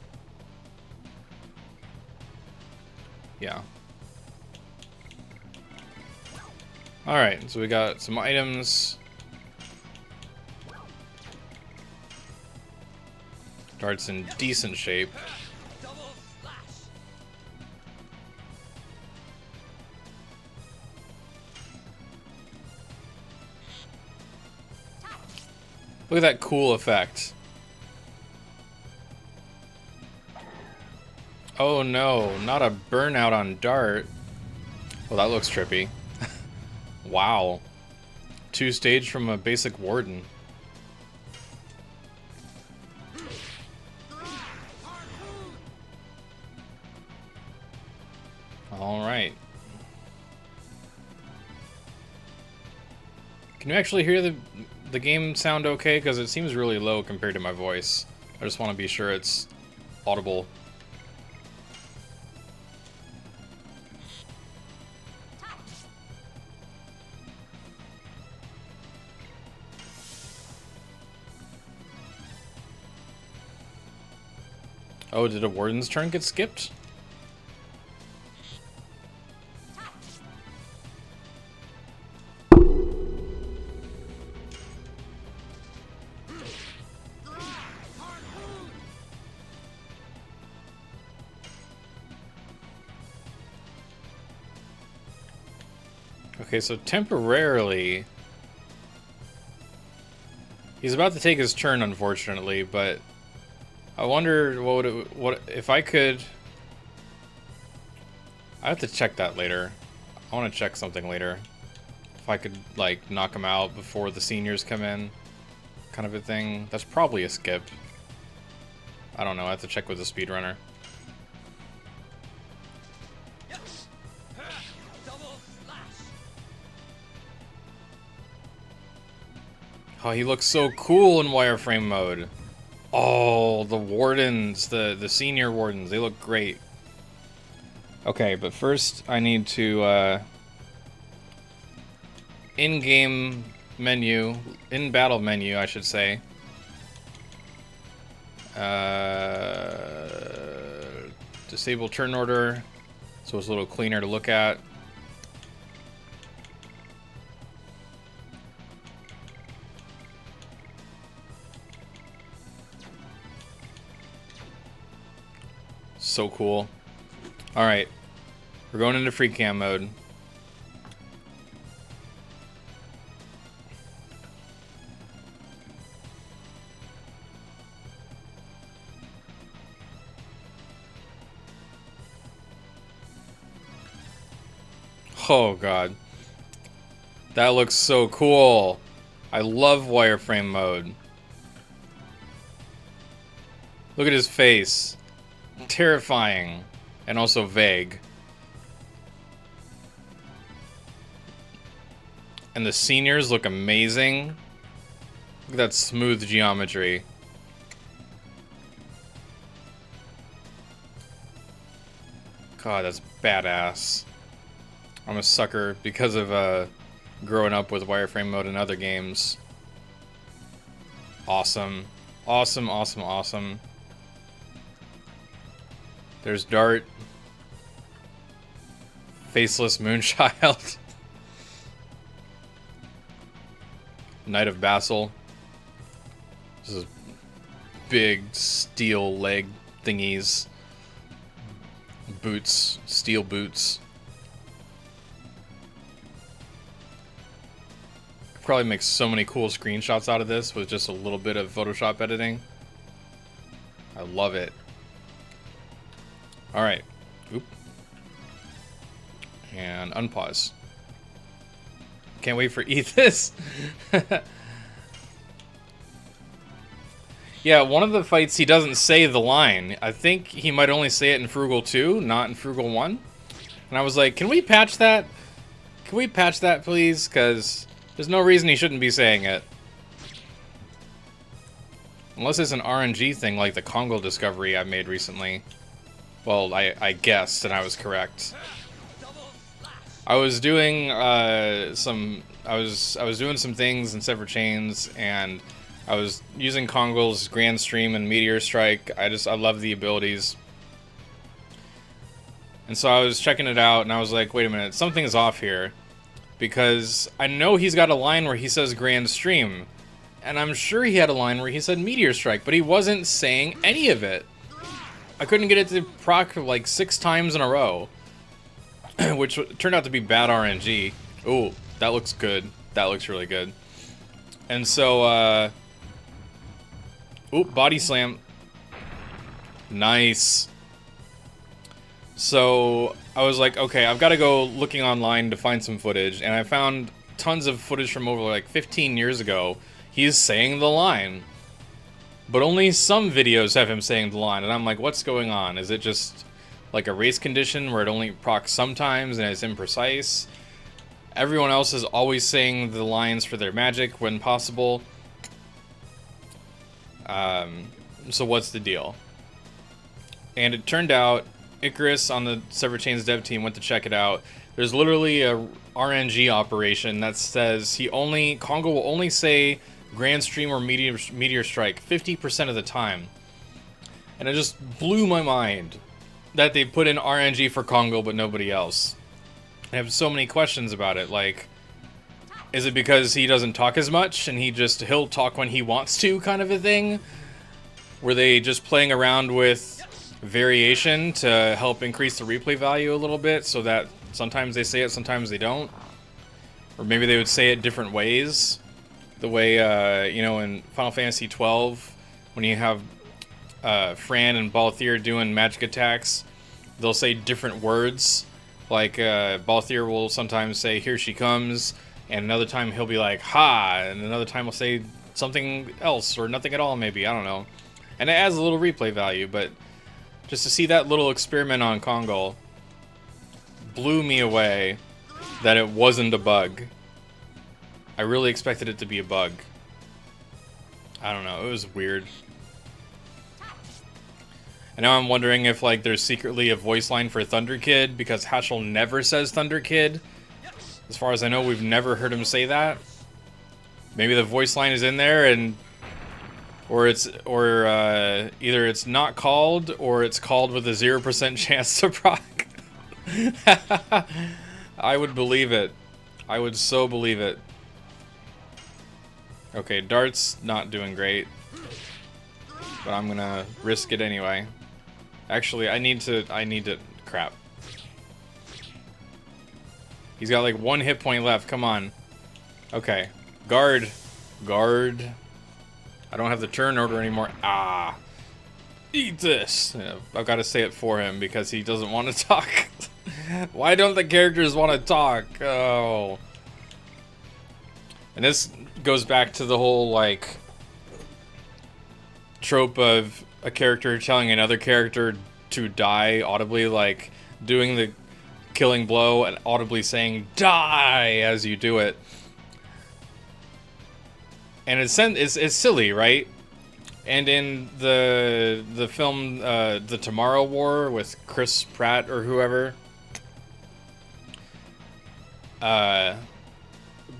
Yeah. Alright, so we got some items. Dart's in decent shape. Look at that cool effect. Oh no, not a burnout on Dart. Well, that looks trippy. Wow. 2-stage from a basic warden. Alright. Can you actually hear the game sound okay? Because it seems really low compared to my voice. I just want to be sure it's audible. Oh, did a warden's turn get skipped? Okay, so temporarily he's about to take his turn, unfortunately, but I wonder what if I could. I have to check that later. I want to check something later. If I could like knock him out before the seniors come in, kind of a thing. That's probably a skip. I don't know. I have to check with the speedrunner. Oh, he looks so cool in wireframe mode. Oh, the wardens, the senior wardens, they look great. Okay, but first I need to in-game menu, in-battle menu, I should say. Disable turn order, so it's a little cleaner to look at. So cool. Alright. We're going into free cam mode. Oh god. That looks so cool. I love wireframe mode. Look at his face. Terrifying and also vague. And the seniors look amazing. Look at that smooth geometry. God, that's badass. I'm a sucker because of growing up with wireframe mode in other games. Awesome. Awesome, awesome, awesome. There's Dart. Faceless Moonchild. Knight of Basil. This is big steel leg thingies. Boots. Steel boots. Could probably make so many cool screenshots out of this with just a little bit of Photoshop editing. I love it. Alright. Oop. And unpause. Can't wait for Ethos. Yeah, one of the fights he doesn't say the line. I think he might only say it in Frugal 2, not in Frugal 1. And I was like, can we patch that? Can we patch that, please? Because there's no reason he shouldn't be saying it. Unless it's an RNG thing like the Congo discovery I made recently. Well, I guessed, and I was correct. I was doing I was doing some things in separate chains, and I was using Kongol's Grand Stream and Meteor Strike. I love the abilities. And so I was checking it out, and I was like, wait a minute, something's off here. Because I know he's got a line where he says Grand Stream. And I'm sure he had a line where he said Meteor Strike, but he wasn't saying any of it. I couldn't get it to proc like 6 times in a row. Which turned out to be bad RNG. Ooh, that looks good. That looks really good. And so, ooh, body slam. Nice. So I was like, okay, I've got to go looking online to find some footage, and I found tons of footage from over like 15 years ago. He's saying the line, but only some videos have him saying the line, and I'm like, what's going on? Is it just like a race condition where it only procs sometimes and it's imprecise? Everyone else is always saying the lines for their magic when possible. So what's the deal? And it turned out Icarus on the Severed Chains dev team went to check it out. There's literally a RNG operation that says Kongo will only say Grand Stream or Meteor Strike 50% of the time. And it just blew my mind that they put in RNG for Kongo but nobody else. I have so many questions about it. Like, is it because he doesn't talk as much and he'll talk when he wants to, kind of a thing? Were they just playing around with variation to help increase the replay value a little bit so that sometimes they say it, sometimes they don't? Or maybe they would say it different ways. The way, you know, in Final Fantasy 12, when you have Fran and Balthier doing magic attacks, they'll say different words. Like, Balthier will sometimes say, "Here she comes," and another time he'll be like, "Ha," and another time he'll say something else, or nothing at all, maybe, I don't know. And it adds a little replay value, but just to see that little experiment on Kongo blew me away that it wasn't a bug. I really expected it to be a bug. I don't know, it was weird. And now I'm wondering if, like, there's secretly a voice line for Thunder Kid, because Haschel never says Thunder Kid. As far as I know, we've never heard him say that. Maybe the voice line is in there, and either it's not called, or it's called with a 0% chance to proc. I would believe it. I would so believe it. Okay, Dart's not doing great, but I'm gonna risk it anyway. Actually, I need to, crap. He's got like 1 hit point left, come on. Okay, guard. I don't have the turn order anymore. Ah, eat this. Yeah, I've got to say it for him because he doesn't want to talk. Why don't the characters want to talk? Oh. And this goes back to the whole, like, trope of a character telling another character to die audibly, like doing the killing blow and audibly saying "die" as you do it. And it's silly, right? And in the film The Tomorrow War with Chris Pratt or whoever,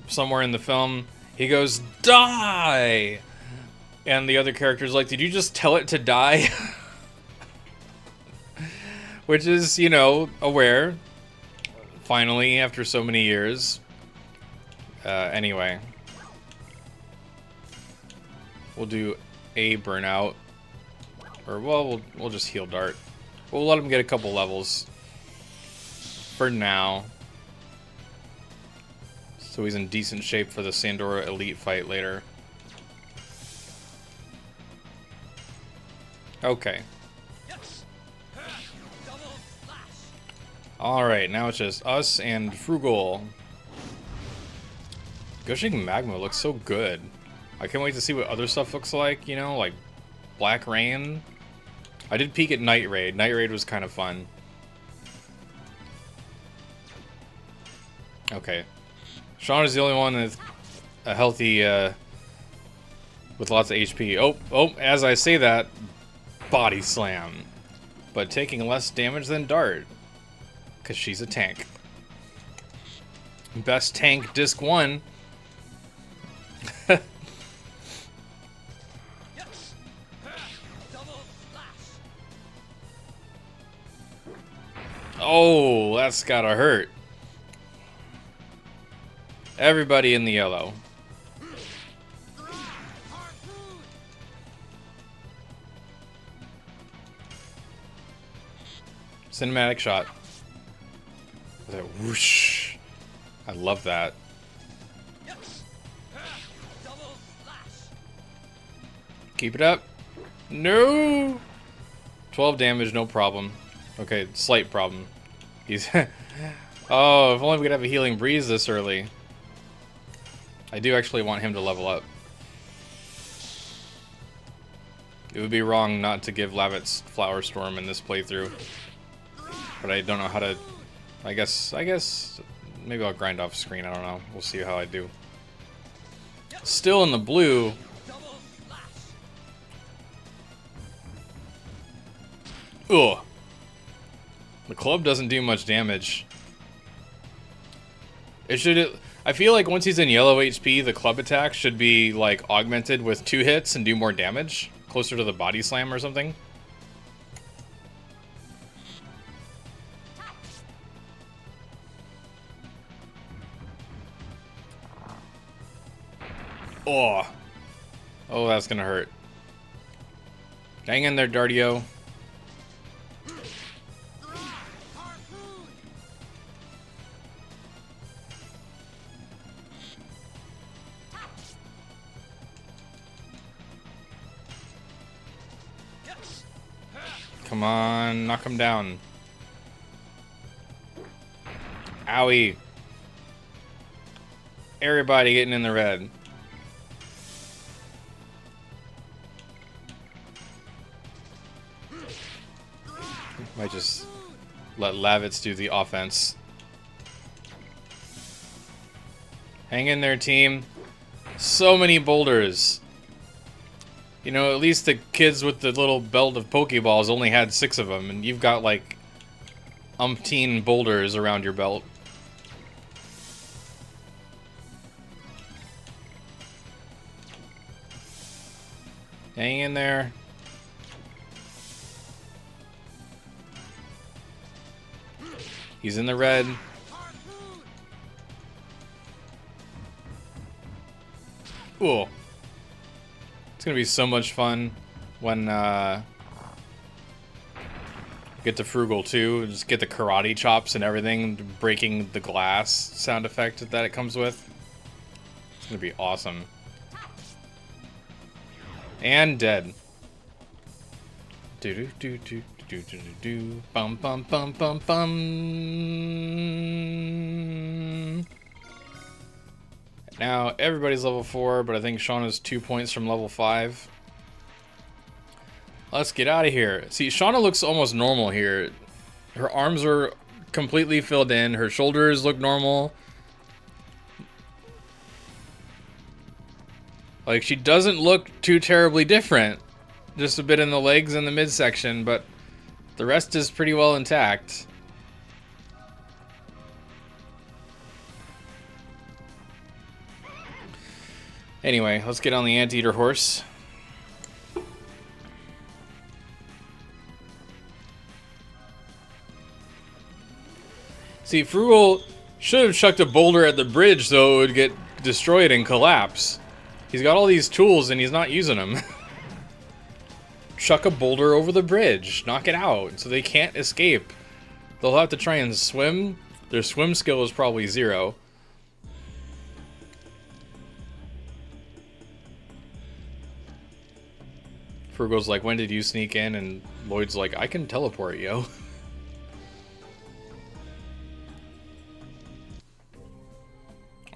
somewhere in the film, he goes, "Die!" And the other character's like, "Did you just tell it to die?" Which is, you know, aware. Finally, after so many years. Anyway. We'll do a burnout. Or, well, we'll just heal Dart. We'll let him get a couple levels. For now. So he's in decent shape for the Sandora Elite fight later. Okay. Alright, now it's just us and Frugal. Gushing Magma looks so good. I can't wait to see what other stuff looks like, you know, like Black Rain. I did peek at Night Raid. Night Raid was kind of fun. Okay. Sean is the only one with a healthy, with lots of HP. Oh, as I say that, body slam. But taking less damage than Dart. Because she's a tank. Best tank disc 1. Oh, that's gotta hurt. Everybody in the yellow. Cinematic shot. With a whoosh. I love that. Keep it up. No! 12 damage, no problem. Okay, slight problem. He's... Oh, if only we could have a healing breeze this early. I do actually want him to level up. It would be wrong not to give Lavitz Flower Storm in this playthrough. But I don't know how to... I guess maybe I'll grind off screen, I don't know. We'll see how I do. Still in the blue. Ugh. The club doesn't do much damage. It should... I feel like once he's in yellow HP, the club attack should be like augmented with 2 hits and do more damage. Closer to the body slam or something. Oh. Oh, that's gonna hurt. Hang in there, Dardio. Come on, knock him down. Owie. Everybody getting in the red. Might just let Lavitz do the offense. Hang in there, team. So many boulders. You know, at least the kids with the little belt of Pokeballs only had 6 of them, and you've got like umpteen boulders around your belt. Hang in there. He's in the red. Cool. It's gonna be so much fun when get to Frugal too. Just get the karate chops and everything, breaking the glass sound effect that it comes with. It's gonna be awesome. And dead. Do do do do do do do do. Bum bum bum bum bum. Now everybody's level 4, but I think Shauna's 2 points from level 5. Let's get out of here. See, Shauna looks almost normal here. Her arms are completely filled in. Her shoulders look normal. Like, she doesn't look too terribly different. Just a bit in the legs and the midsection, but the rest is pretty well intact. Anyway, let's get on the Anteater horse. See, Frugal should have chucked a boulder at the bridge so it would get destroyed and collapse. He's got all these tools and he's not using them. Chuck a boulder over the bridge. Knock it out so they can't escape. They'll have to try and swim. Their swim skill is probably 0. Frugal's like, when did you sneak in? And Lloyd's like, I can teleport, yo.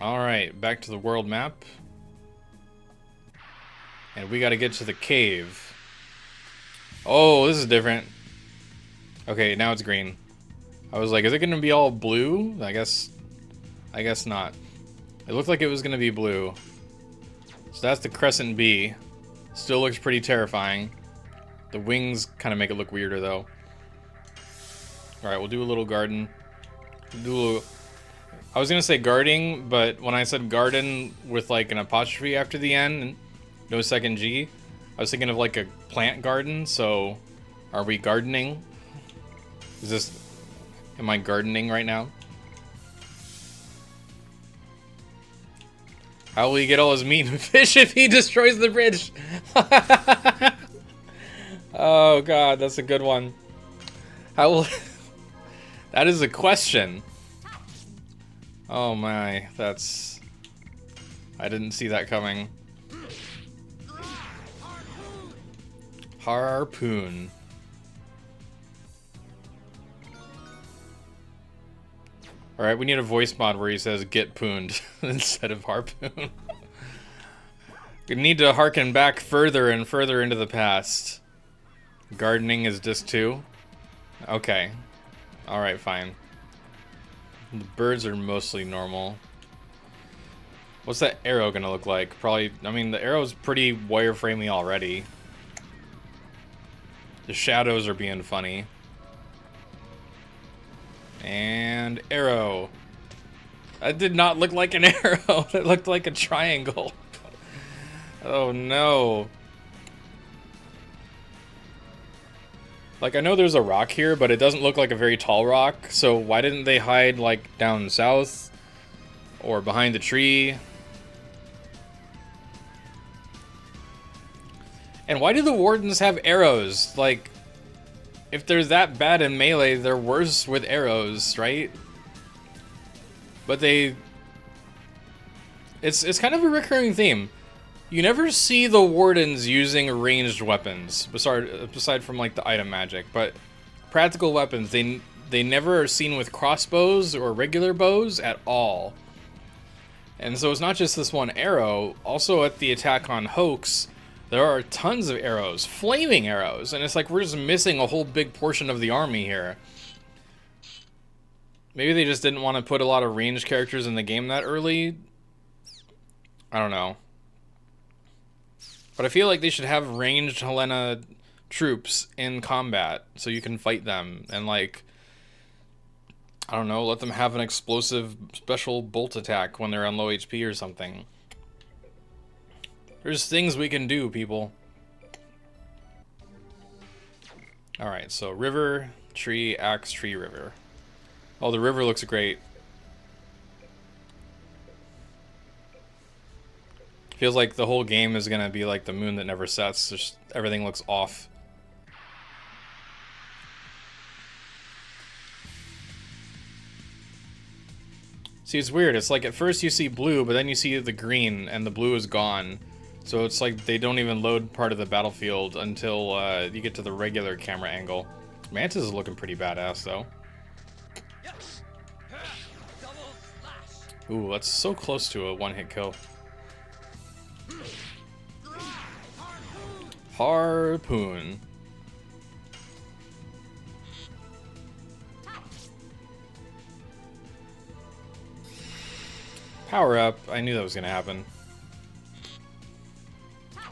Alright, back to the world map. And we gotta get to the cave. Oh, this is different. Okay, now it's green. I was like, is it gonna be all blue? I guess not. It looked like it was gonna be blue. So that's the Crescent B. Still looks pretty terrifying. The wings kind of make it look weirder, though. Alright, we'll do a little garden. I was gonna say guarding, but when I said garden with like an apostrophe after the N, and no second G, I was thinking of like a plant garden, so are we gardening? Am I gardening right now? How will he get all his meat and fish if he destroys the bridge? Oh god, that's a good one. How will... That is a question. Oh my, that's... I didn't see that coming. Harpoon. Alright, we need a voice mod where he says get pooned instead of harpoon. We need to harken back further and further into the past. Gardening is disc 2. Okay. Alright, fine. The birds are mostly normal. What's that arrow gonna look like? Probably, I mean, the arrow's pretty wireframey already. The shadows are being funny. And arrow. That did not look like an arrow. It looked like a triangle. Oh no. Like, I know there's a rock here, but it doesn't look like a very tall rock. So why didn't they hide, like, down south? Or behind the tree? And why do the wardens have arrows? Like, if they're that bad in melee, they're worse with arrows, right? But they... It's kind of a recurring theme. You never see the wardens using ranged weapons, aside from, like, the item magic. But practical weapons, they never are seen with crossbows or regular bows at all. And so it's not just this one arrow. Also at the attack on Hoax, there are tons of arrows, flaming arrows, and it's like we're just missing a whole big portion of the army here. Maybe they just didn't want to put a lot of ranged characters in the game that early. I don't know. But I feel like they should have ranged Helena troops in combat so you can fight them and, like, I don't know, let them have an explosive special bolt attack when they're on low HP or something. There's things we can do, people. Alright, so river, tree, axe, tree, river. Oh, the river looks great. Feels like the whole game is gonna be like the moon that never sets. Just everything looks off. See, it's weird. It's like at first you see blue, but then you see the green, and the blue is gone. So it's like they don't even load part of the battlefield until you get to the regular camera angle. Mantis is looking pretty badass, though. Ooh, that's so close to a one-hit kill. Harpoon. Power up. I knew that was going to happen.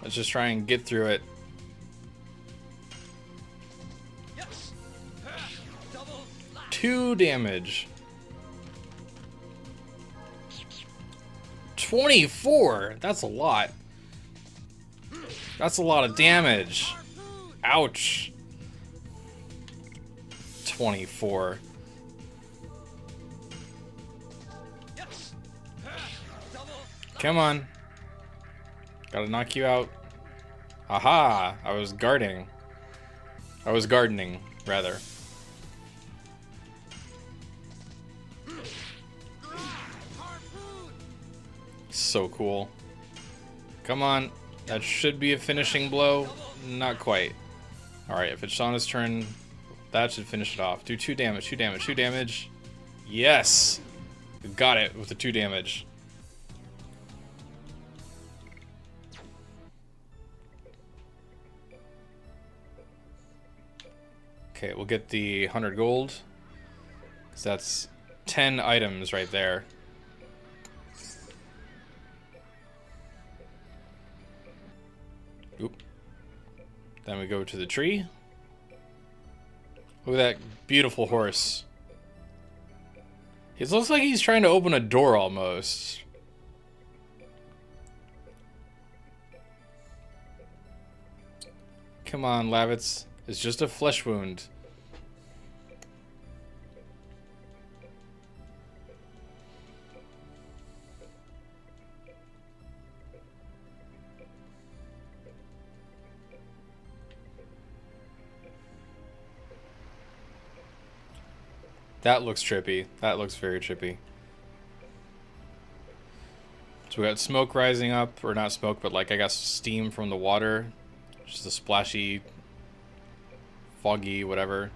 Let's just try and get through it. Two damage. 24. That's a lot. That's a lot of damage. Ouch. 24. Come on. Gotta knock you out. Aha! I was guarding. I was gardening, rather. So cool. Come on. That should be a finishing blow. Not quite. Alright, if it's Shauna's turn, that should finish it off. Do 2 damage, 2 damage, 2 damage. Yes! We got it with the 2 damage. Okay, we'll get the 100 gold. 'Cause that's 10 items right there. Oop. Then we go to the tree. Look at that beautiful horse. It looks like he's trying to open a door almost. Come on, Lavitz. It's just a flesh wound. That looks trippy. That looks very trippy. So we got smoke rising up, or not smoke, but like I guess steam from the water. Just a splashy, foggy, whatever.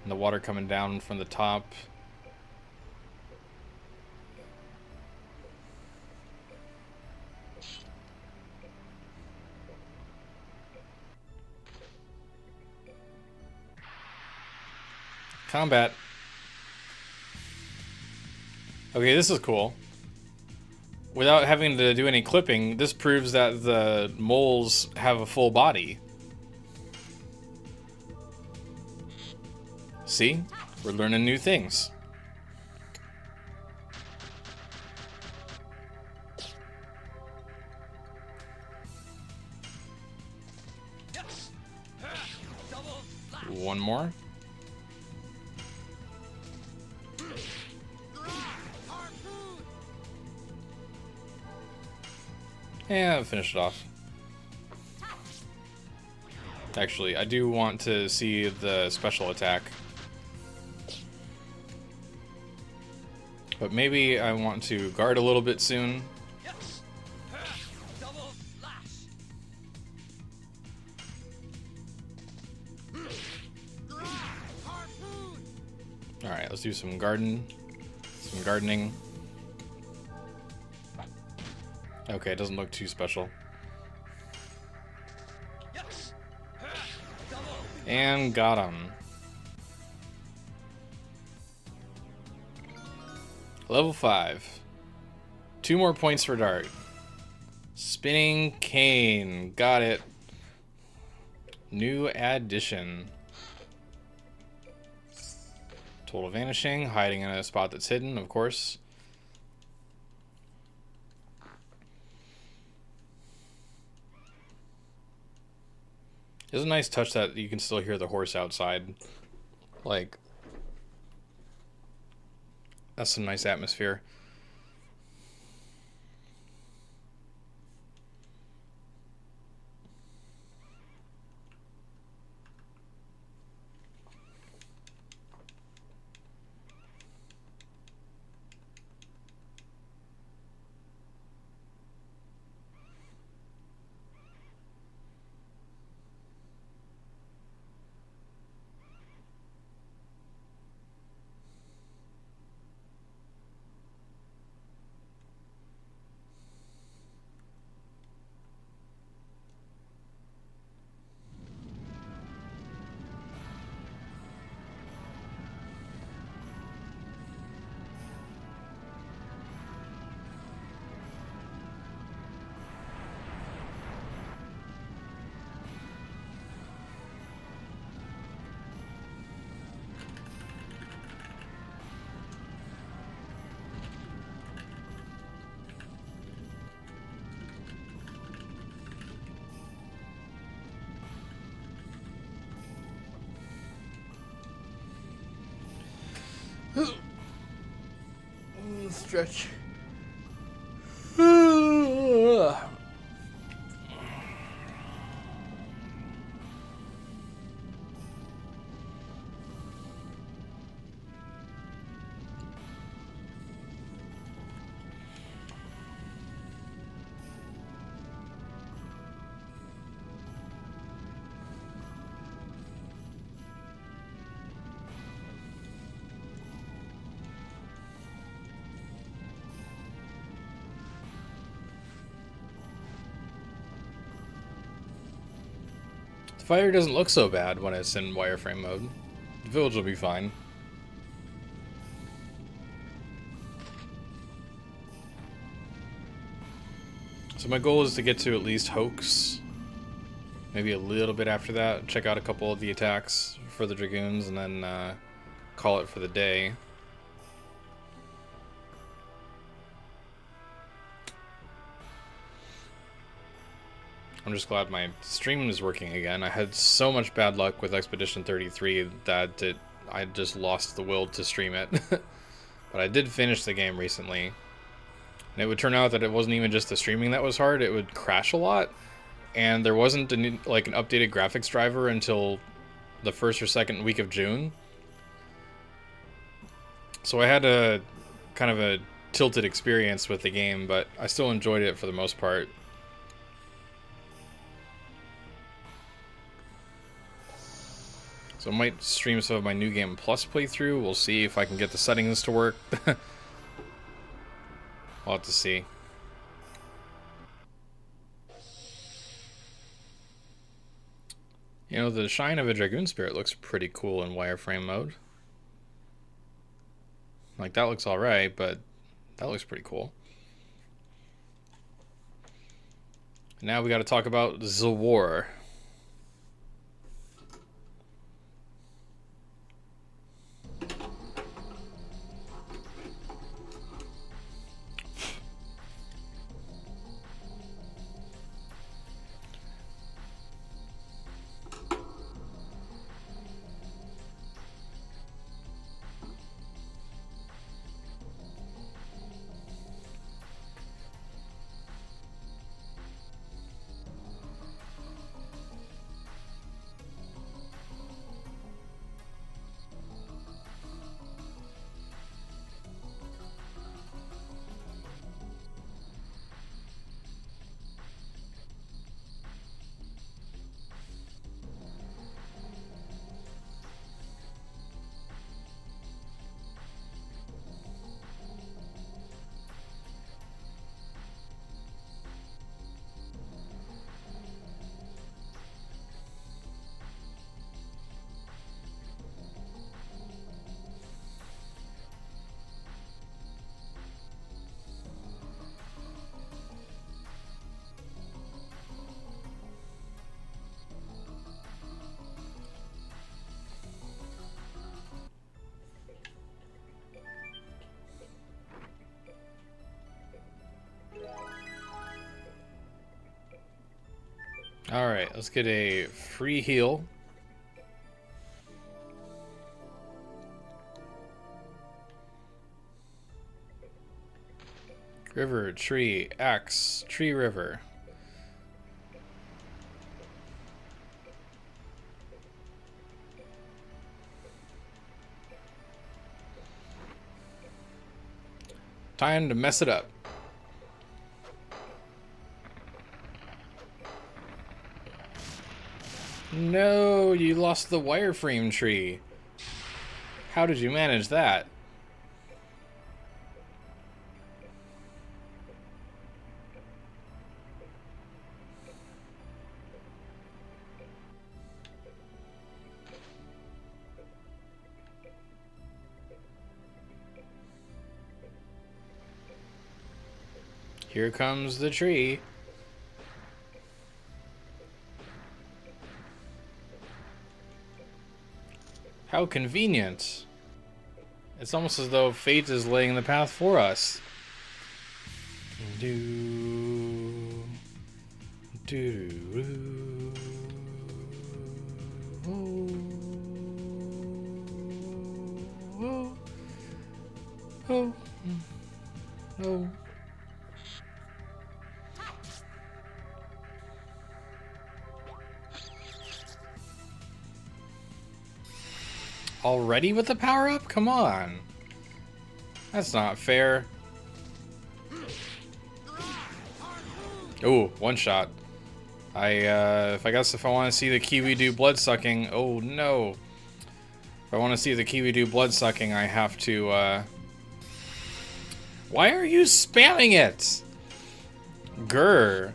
And the water coming down from the top. Combat. Okay, this is cool. Without having to do any clipping, this proves that the moles have a full body. See? We're learning new things. One more. Yeah, finish it off. Actually, I do want to see the special attack. But maybe I want to guard a little bit soon. Alright, let's do some gardening. Okay, it doesn't look too special. And got him. Level 5. 2 more points for Dart. Spinning cane. Got it. New addition. Total vanishing. Hiding in a spot that's hidden, of course. It's a nice touch that you can still hear the horse outside. Like, that's some nice atmosphere. Stretch. Fire doesn't look so bad when it's in wireframe mode. The village will be fine. So my goal is to get to at least Hoax. Maybe a little bit after that. Check out a couple of the attacks for the Dragoons and then call it for the day. I'm just glad my stream is working again. I had so much bad luck with Expedition 33 that I just lost the will to stream it. But I did finish the game recently. And it would turn out that it wasn't even just the streaming that was hard, it would crash a lot. And there wasn't an updated graphics driver until the first or second week of June. So I had a kind of a tilted experience with the game, but I still enjoyed it for the most part. So I might stream some of my New Game Plus playthrough. We'll see if I can get the settings to work. We'll have to see. You know, the Shine of a Dragoon Spirit looks pretty cool in wireframe mode. Like, that looks alright, but that looks pretty cool. Now we got to talk about the war. Alright, let's get a free heal. River, tree, axe, tree, river. Time to mess it up. No, you lost the wireframe tree. How did you manage that? Here comes the tree. How convenient. It's almost as though fate is laying the path for us. Do, do, oh, oh. Already with the power up? Come on. That's not fair. Ooh, one shot. If I want to see the Kiwi do blood sucking, oh no. If I want to see the Kiwi do blood sucking, I have to, Why are you spamming it? Grr.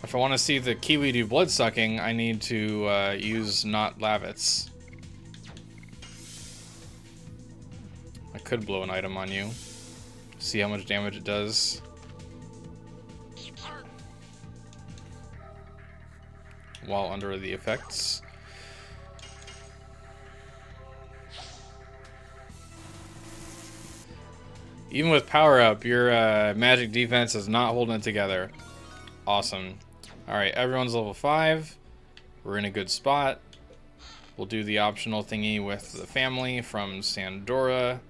If I want to see the Kiwi do blood sucking, I need to, use not Lavitz. I could blow an item on you. See how much damage it does. While under the effects. Even with power up, your magic defense is not holding it together. Awesome. Alright, everyone's level 5. We're in a good spot. We'll do the optional thingy with the family from Sandora.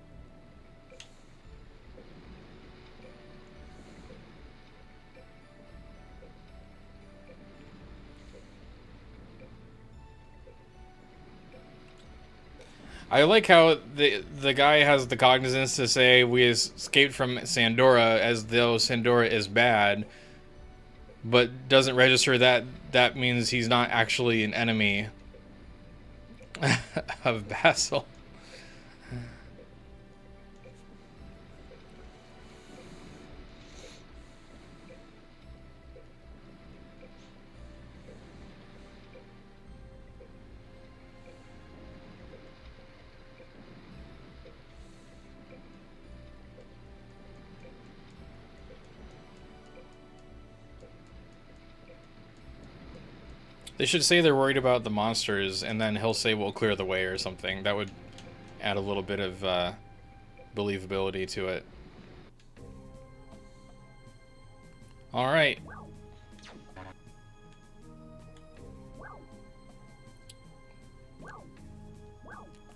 I like how the guy has the cognizance to say we escaped from Sandora as though Sandora is bad, but doesn't register that that means he's not actually an enemy of Basil. They should say they're worried about the monsters, and then he'll say we'll clear the way or something. That would add a little bit of believability to it. Alright.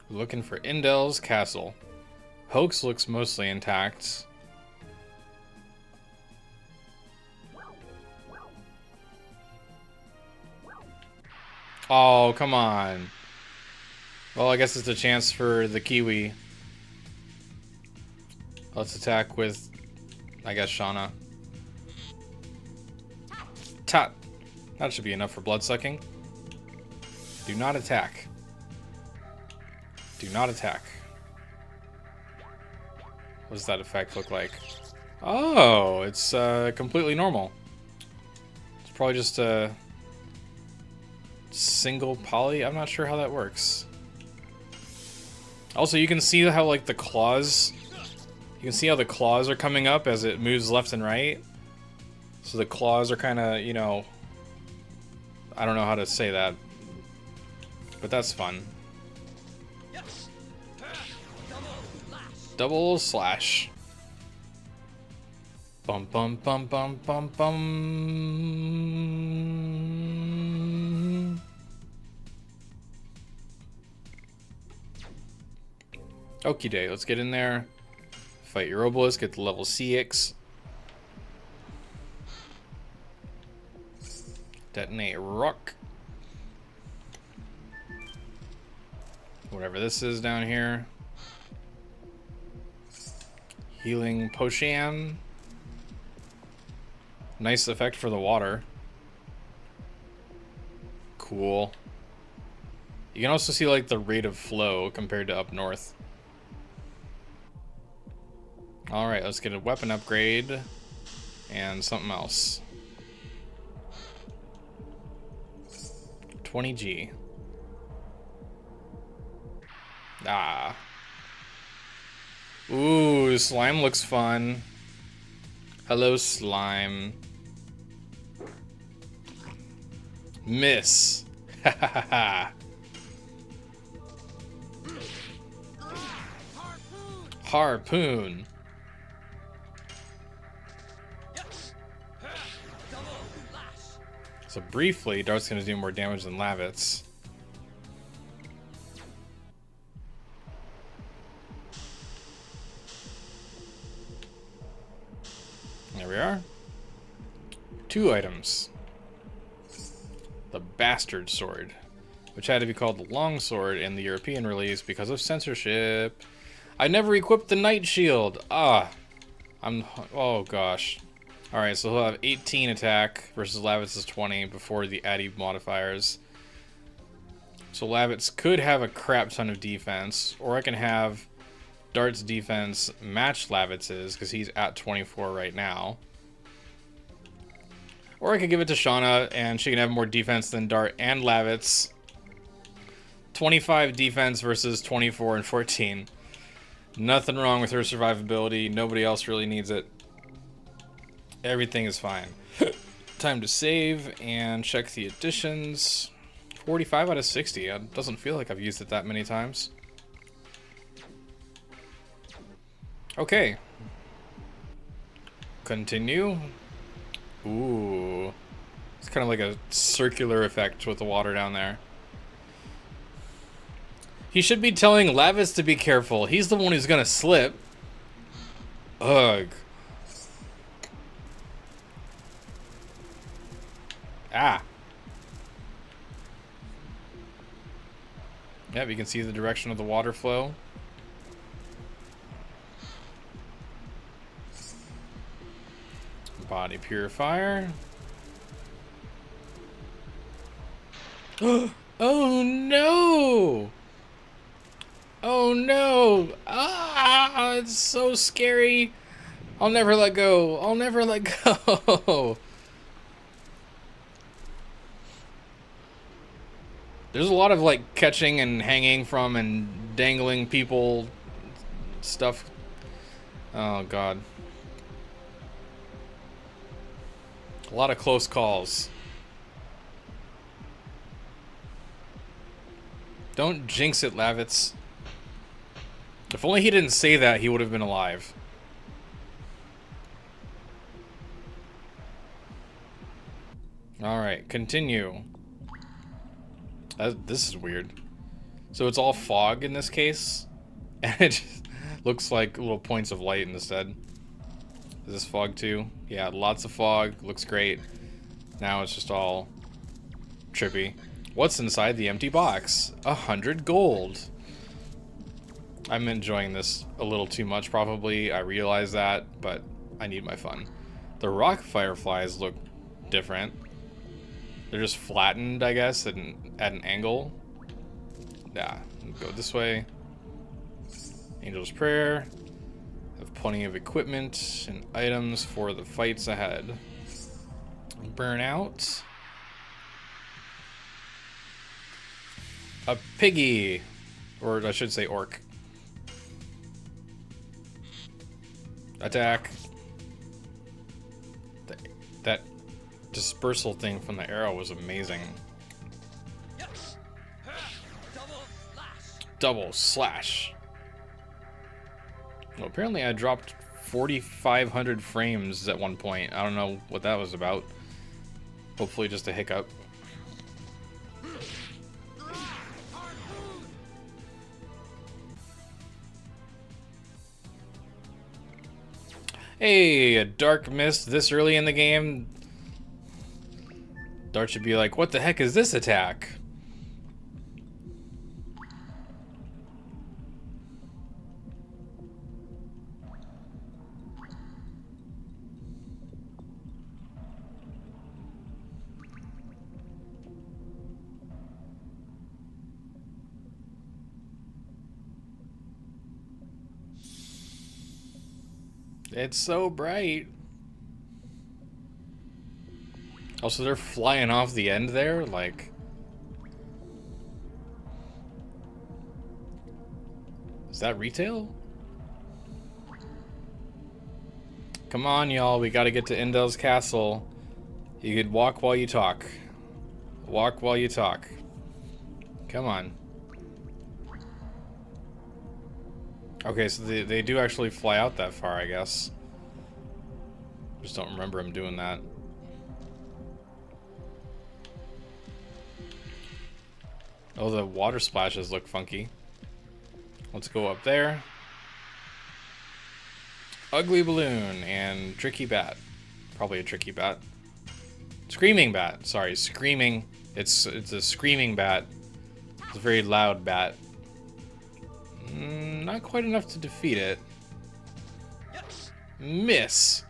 Looking for Indel's castle. Hoax looks mostly intact. Oh, come on. Well, I guess it's a chance for the Kiwi. Let's attack with, I guess, Shauna. Tot. That should be enough for blood sucking. Do not attack. Do not attack. What does that effect look like? Oh, it's completely normal. It's probably just a single poly. I'm not sure how that works. Also, you can see how like the claws, you can see how the claws are coming up as it moves left and right. So the claws are kind of, you know, I don't know how to say that, but that's fun. Double slash. Bum bum bum bum bum bum. Okie day, let's get in there. Fight your obelisk, get the level CX. Detonate rock. Whatever this is down here. Healing potion. Nice effect for the water. Cool. You can also see like the rate of flow compared to up north. Alright, let's get a weapon upgrade and something else. 20G. Ah. Ooh, slime looks fun. Hello, slime. Miss. Ha ha ha ha. Harpoon. So briefly, Dart's gonna do more damage than Lavitz. There we are. 2 items. The Bastard Sword, which had to be called the Long Sword in the European release because of censorship. I never equipped the Night Shield. Ah. Oh gosh. Alright, so he'll have 18 attack versus Lavitz's 20 before the Addy modifiers. So Lavitz could have a crap ton of defense, or I can have Dart's defense match Lavitz's because he's at 24 right now. Or I could give it to Shauna and she can have more defense than Dart and Lavitz. 25 defense versus 24 and 14. Nothing wrong with her survivability. Nobody else really needs it. Everything is fine. Time to save and check the additions. 45 out of 60. It doesn't feel like I've used it that many times. Okay. Continue. Ooh. It's kind of like a circular effect with the water down there. He should be telling Lavitz to be careful. He's the one who's gonna slip. Ugh. Ah. Yep, you can see the direction of the water flow. Body purifier. Oh no! Oh no! Ah, it's so scary. I'll never let go. I'll never let go. There's a lot of like catching and hanging from and dangling people stuff. Oh god. A lot of close calls. Don't jinx it, Lavitz. If only he didn't say that, he would have been alive. Alright, continue. This is weird. So it's all fog in this case, and it just looks like little points of light instead. Is this fog too? Yeah, lots of fog. Looks great. Now it's just all trippy. What's inside the empty box? 100 gold. I'm enjoying this a little too much probably. I realize that, but I need my fun. The rock fireflies look different. They're just flattened, I guess, at an angle. Yeah, go this way. Angel's Prayer. Have plenty of equipment and items for the fights ahead. Burnout. A piggy. Or I should say orc. Attack. That dispersal thing from the arrow was amazing. Double slash. Well, apparently I dropped 4,500 frames at one point. I don't know what that was about. Hopefully just a hiccup. Hey, a dark mist this early in the game. Dart should be like, what the heck is this attack? It's so bright. Also, they're flying off the end there, like... Is that retail? Come on, y'all, we gotta get to Indel's castle. You could walk while you talk. Walk while you talk. Come on. Okay, so they do actually fly out that far, I guess. Just don't remember him doing that. Oh, the water splashes look funky. Let's go up there. Ugly balloon and tricky bat. Probably a tricky bat. Screaming bat. Sorry, screaming. It's a screaming bat. It's a very loud bat. Not quite enough to defeat it. Miss.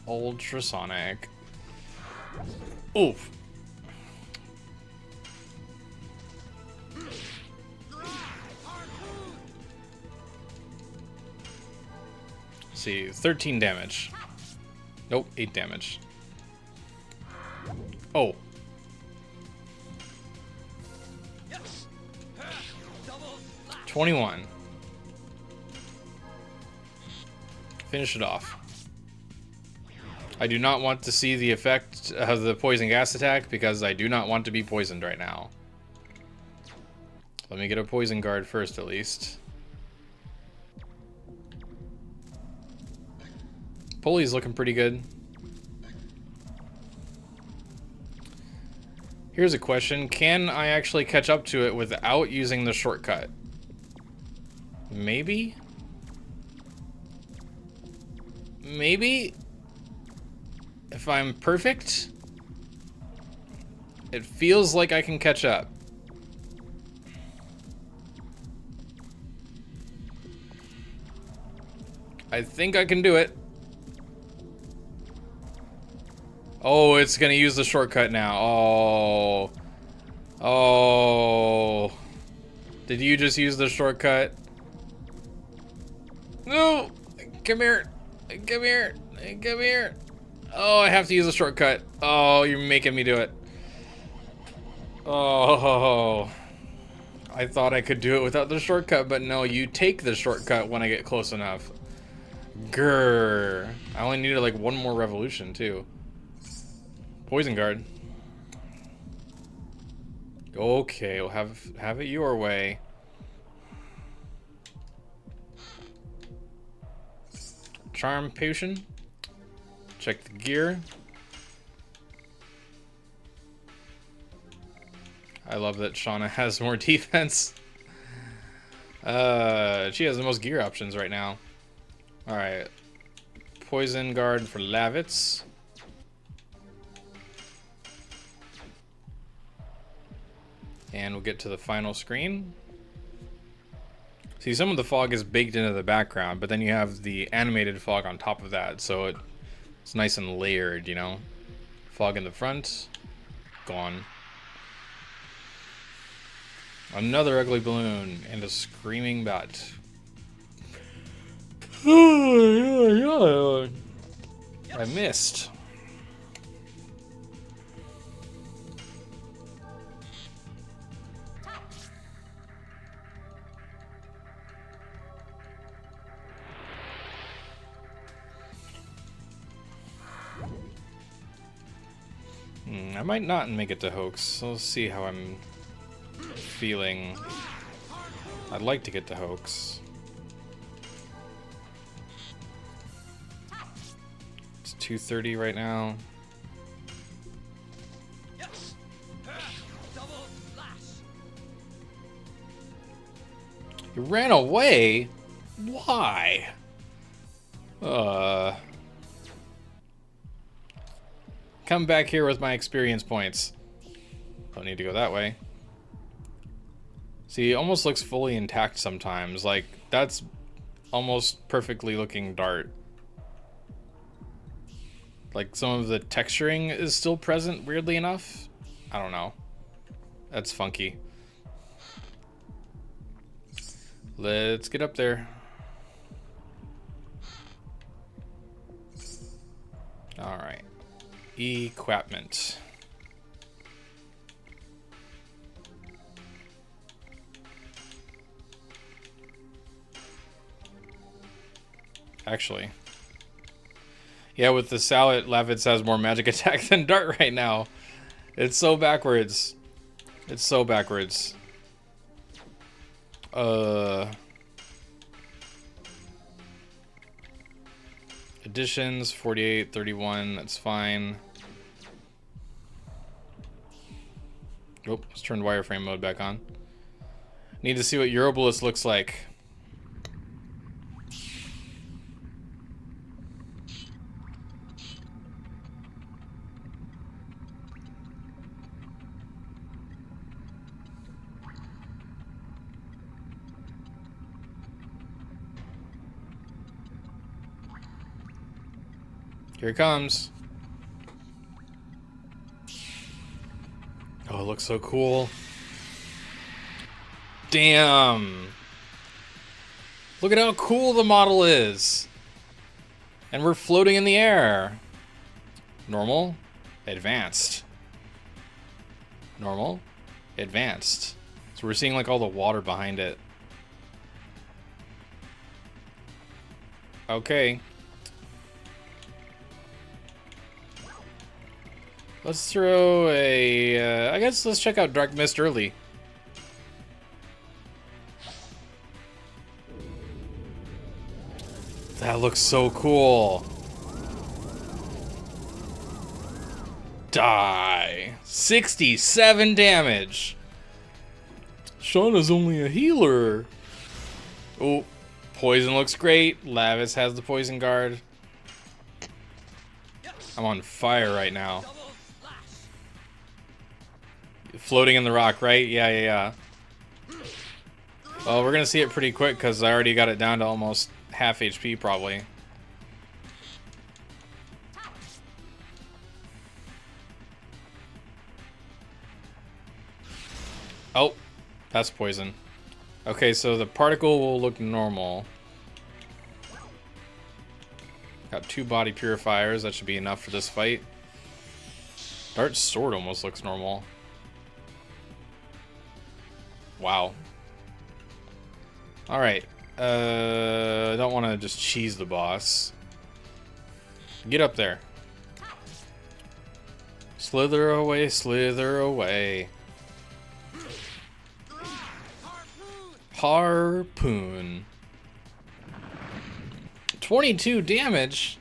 Ultrasonic. Oof. See, 13 damage. Nope, 8 damage. Oh. $21. Finish it off. I do not want to see the effect of the poison gas attack because I do not want to be poisoned right now. Let me get a poison guard first, at least. Pulley's looking pretty good. Here's a question. Can I actually catch up to it without using the shortcut? Maybe? Maybe? If I'm perfect? It feels like I can catch up. I think I can do it. Oh, it's gonna use the shortcut now. Oh. Oh. Did you just use the shortcut? No! Come here. Come here. Come here. Oh, I have to use a shortcut. Oh, you're making me do it. Oh. I thought I could do it without the shortcut, but no, you take the shortcut when I get close enough. Grrr. I only needed like one more revolution, too. Poison guard. Okay, we'll have it your way. Charm potion. Check the gear. I love that Shauna has more defense. She has the most gear options right now. Alright. Poison guard for Lavitz. And we'll get to the final screen. See, some of the fog is baked into the background, but then you have the animated fog on top of that, so it's nice and layered, you know? Fog in the front, gone. Another ugly balloon and a screaming bat. I missed. I might not make it to Hoax. Let's see how I'm feeling. I'd like to get to Hoax. It's 2:30 right now. You ran away? Why? Come back here with my experience points. Don't need to go that way. See, it almost looks fully intact sometimes. Like, that's almost perfectly looking dart. Like, some of the texturing is still present, weirdly enough. I don't know. That's funky. Let's get up there. Alright. Equipment. Actually. Yeah, with the Salad, Lavitz has more magic attack than Dart right now. It's so backwards. It's so backwards. Additions, 48, 31, that's fine. Oh, let's turn wireframe mode back on. Need to see what Eurobolus looks like. Here it comes. Oh, it looks so cool. Damn. Look at how cool the model is. And we're floating in the air. Normal, advanced. Normal, advanced. So we're seeing like all the water behind it. Okay. Let's throw a, I guess let's check out Dark Mist early. That looks so cool. Die. 67 damage. Shauna's only a healer. Oh, poison looks great. Lavis has the poison guard. I'm on fire right now. Floating in the rock, right? Yeah. Well, we're gonna see it pretty quick because I already got it down to almost half HP probably. Oh, that's poison. Okay, so the particle will look normal. Got 2 body purifiers, that should be enough for this fight. Dart's sword almost looks normal. Wow. Alright. I don't want to just cheese the boss. Get up there. Slither away, slither away. Harpoon. 22 damage,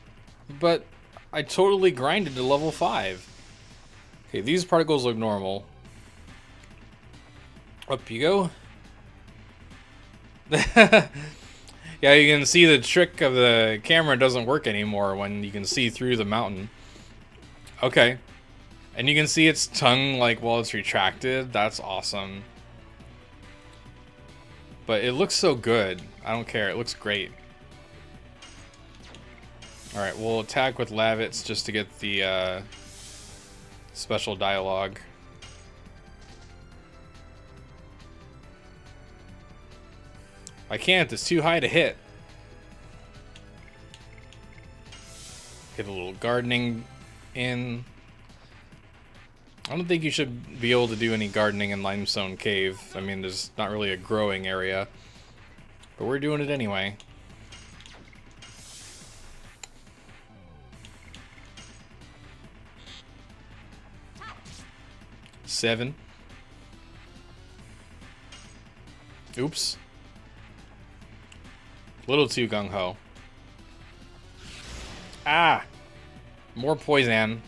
but I totally grinded to level 5. Okay, these particles look normal. Up you go. Yeah, you can see the trick of the camera doesn't work anymore when you can see through the mountain. Okay. And you can see its tongue like while it's retracted. That's awesome. But it looks so good. I don't care. It looks great. Alright, we'll attack with Lavits just to get the special dialogue. I can't. It's too high to hit. Get a little gardening in. I don't think you should be able to do any gardening in Limestone Cave. I mean, there's not really a growing area. But we're doing it anyway. Seven. Oops. Little too gung-ho. Ah! More poison.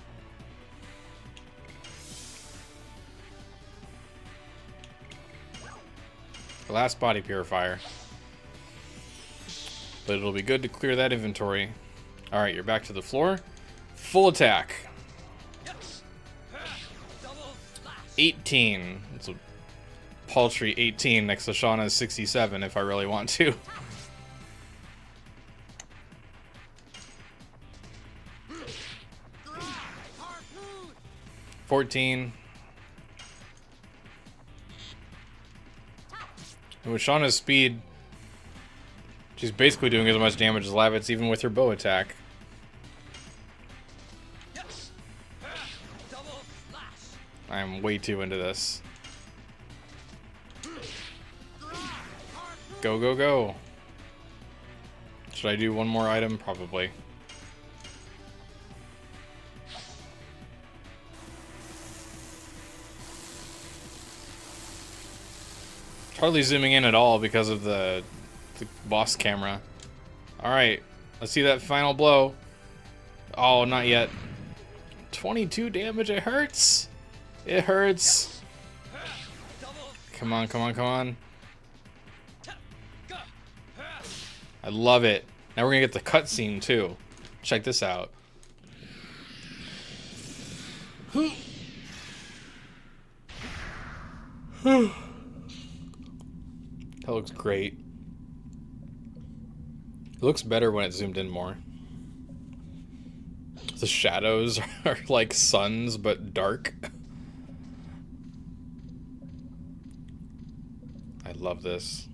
The last body purifier. But it'll be good to clear that inventory. Alright, you're back to the floor. Full attack. 18. It's a paltry 18 next to Shauna's 67 if I really want to. $14. And with Shauna's speed, she's basically doing as much damage as Lavitz even with her bow attack. I'm way too into this. Go, go, go. Should I do one more item? Probably. Hardly zooming in at all because of the boss camera. Alright, let's see that final blow. Oh, not yet. 22 damage, it hurts. It hurts. Come on, come on, come on. I love it. Now we're gonna get the cutscene too. Check this out. That looks great. It looks better when it's zoomed in more. The shadows are like suns, but dark. I love this.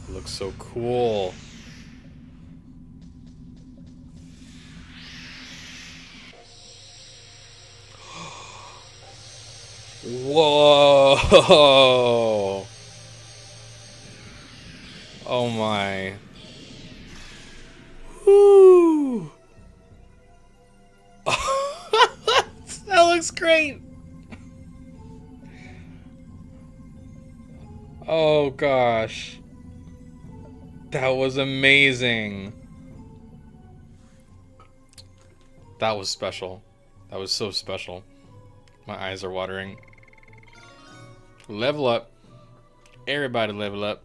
It looks so cool. Whoa! Oh my. Woo! That looks great! Oh gosh. That was amazing. That was special. That was so special. My eyes are watering. Level up. Everybody level up.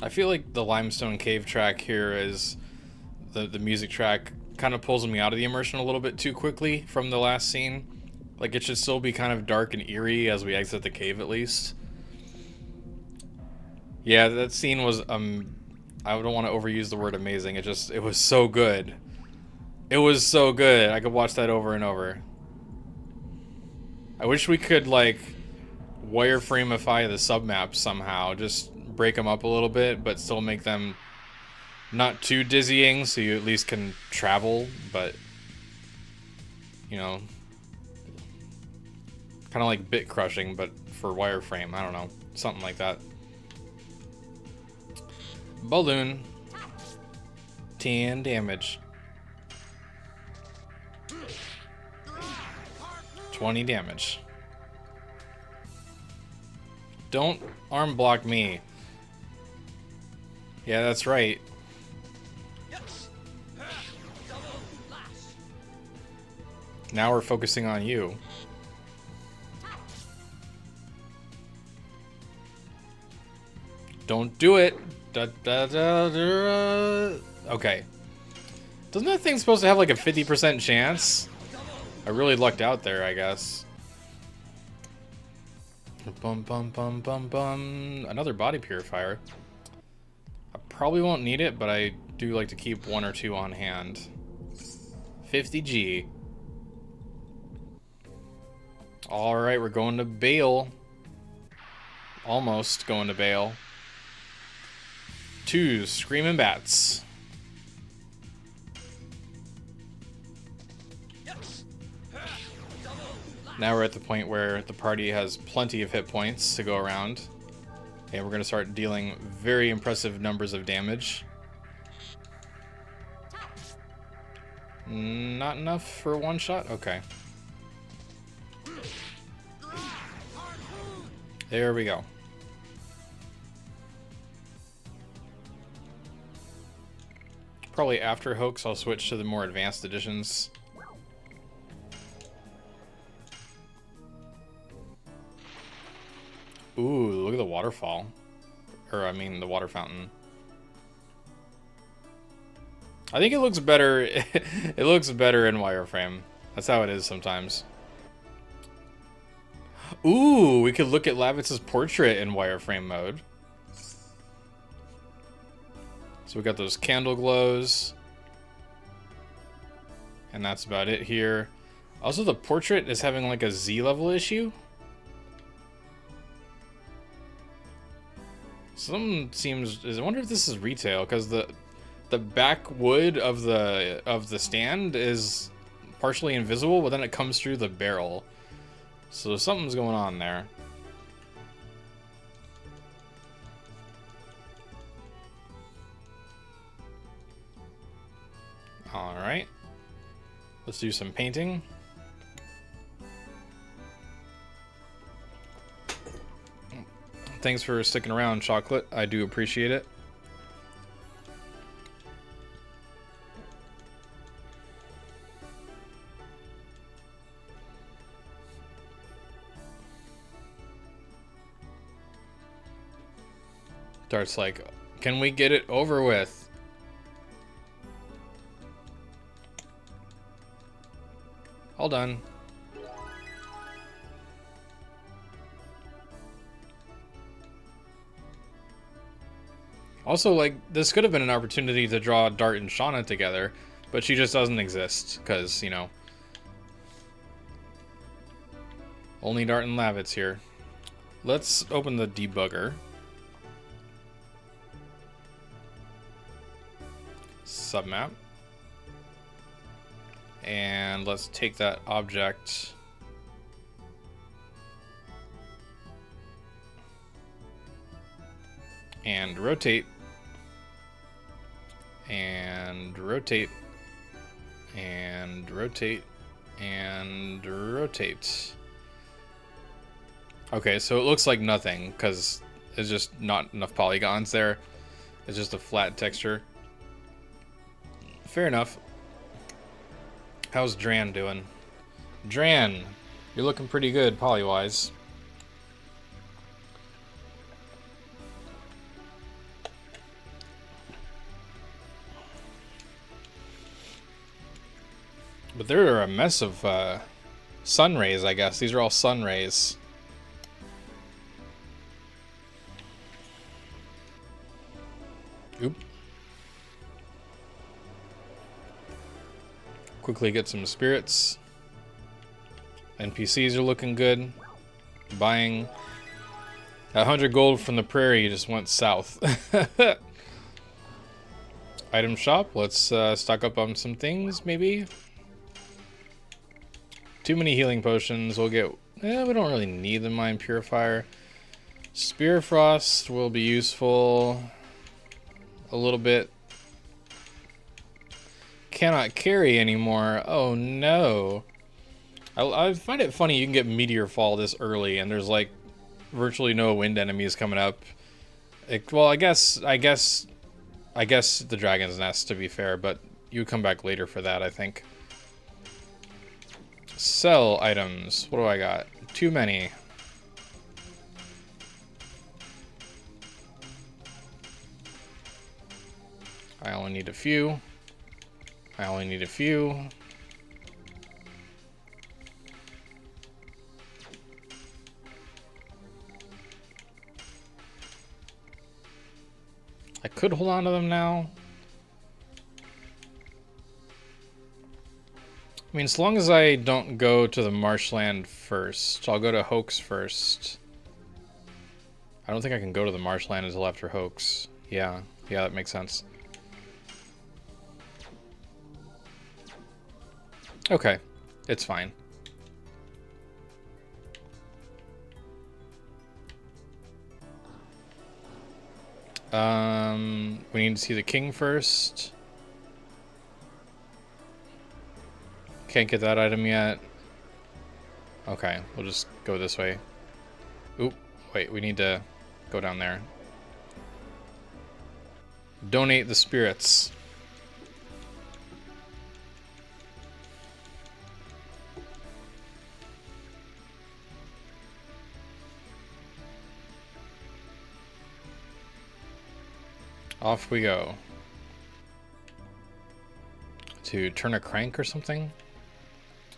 I feel like the Limestone Cave track here is the music track kind of pulls me out of the immersion a little bit too quickly from the last scene. Like it should still be kind of dark and eerie as we exit the cave at least. Yeah, that scene was I don't want to overuse the word amazing. It was so good. It was so good. I could watch that over and over. I wish we could like wireframeify the submaps somehow. Just break them up a little bit, but still make them not too dizzying, so you at least can travel, but, you know, kind of like bit crushing, but for wireframe. I don't know, something like that. Balloon. 10 damage. 20 damage. Don't arm block me. Yeah, that's right. Now we're focusing on you. Don't do it. Okay. Doesn't that thing supposed to have like a 50% chance? I really lucked out there, I guess. Bum bum bum bum bum. Another body purifier. I probably won't need it, but I do like to keep 1 or 2 on hand. 50G. Alright, we're going to Bale. Almost going to Bale. 2 Screaming Bats. Now we're at the point where the party has plenty of hit points to go around. And we're going to start dealing very impressive numbers of damage. Not enough for one shot? Okay. There we go. Probably after Hoax, I'll switch to the more advanced editions. Ooh, look at the waterfall. Or, I mean, the water fountain. I think it looks better. It looks better in wireframe. That's how it is sometimes. Ooh, we could look at Lavitz's portrait in wireframe mode. So we got those candle glows. And that's about it here. Also, the portrait is having like a Z level issue. Something seems. I wonder if this is retail, because the back wood of the stand is partially invisible, but then it comes through the barrel. So something's going on there. All right, let's do some painting. Thanks for sticking around, Chocolate. I do appreciate it. Dart's like, can we get it over with? All done. Also, like, this could have been an opportunity to draw Dart and Shauna together, but she just doesn't exist, because, you know, only Dart and Lavitz here. Let's open the debugger. Submap. And let's take that object. And rotate. And rotate. And rotate. And rotate. Okay, so it looks like nothing, because there's just not enough polygons there. It's just a flat texture. Fair enough. How's Dran doing? Dran, you're looking pretty good poly-wise. But there are a mess of sun rays, I guess. These are all sun rays. Oop. Quickly get some spirits. NPCs are looking good. Buying 100 gold from the prairie just went south. Item shop. Let's stock up on some things, maybe. Too many healing potions. We'll get... we don't really need the Mind Purifier. Spear Frost will be useful a little bit. Cannot carry anymore. Oh no. I find it funny you can get Meteor Fall this early and there's like virtually no wind enemies coming up. Well, I guess the Dragon's Nest, to be fair, but you come back later for that, I think. Sell items. What do I got? Too many. I only need a few. I only need a few. I could hold on to them now. I mean, as long as I don't go to the marshland first. I'll go to Hoax first. I don't think I can go to the marshland until after Hoax. Yeah, that makes sense. Okay, it's fine. We need to see the king first. Can't get that item yet. Okay, we'll just go this way. Oop, wait, we need to go down there. Donate the spirits. Off we go. To turn a crank or something?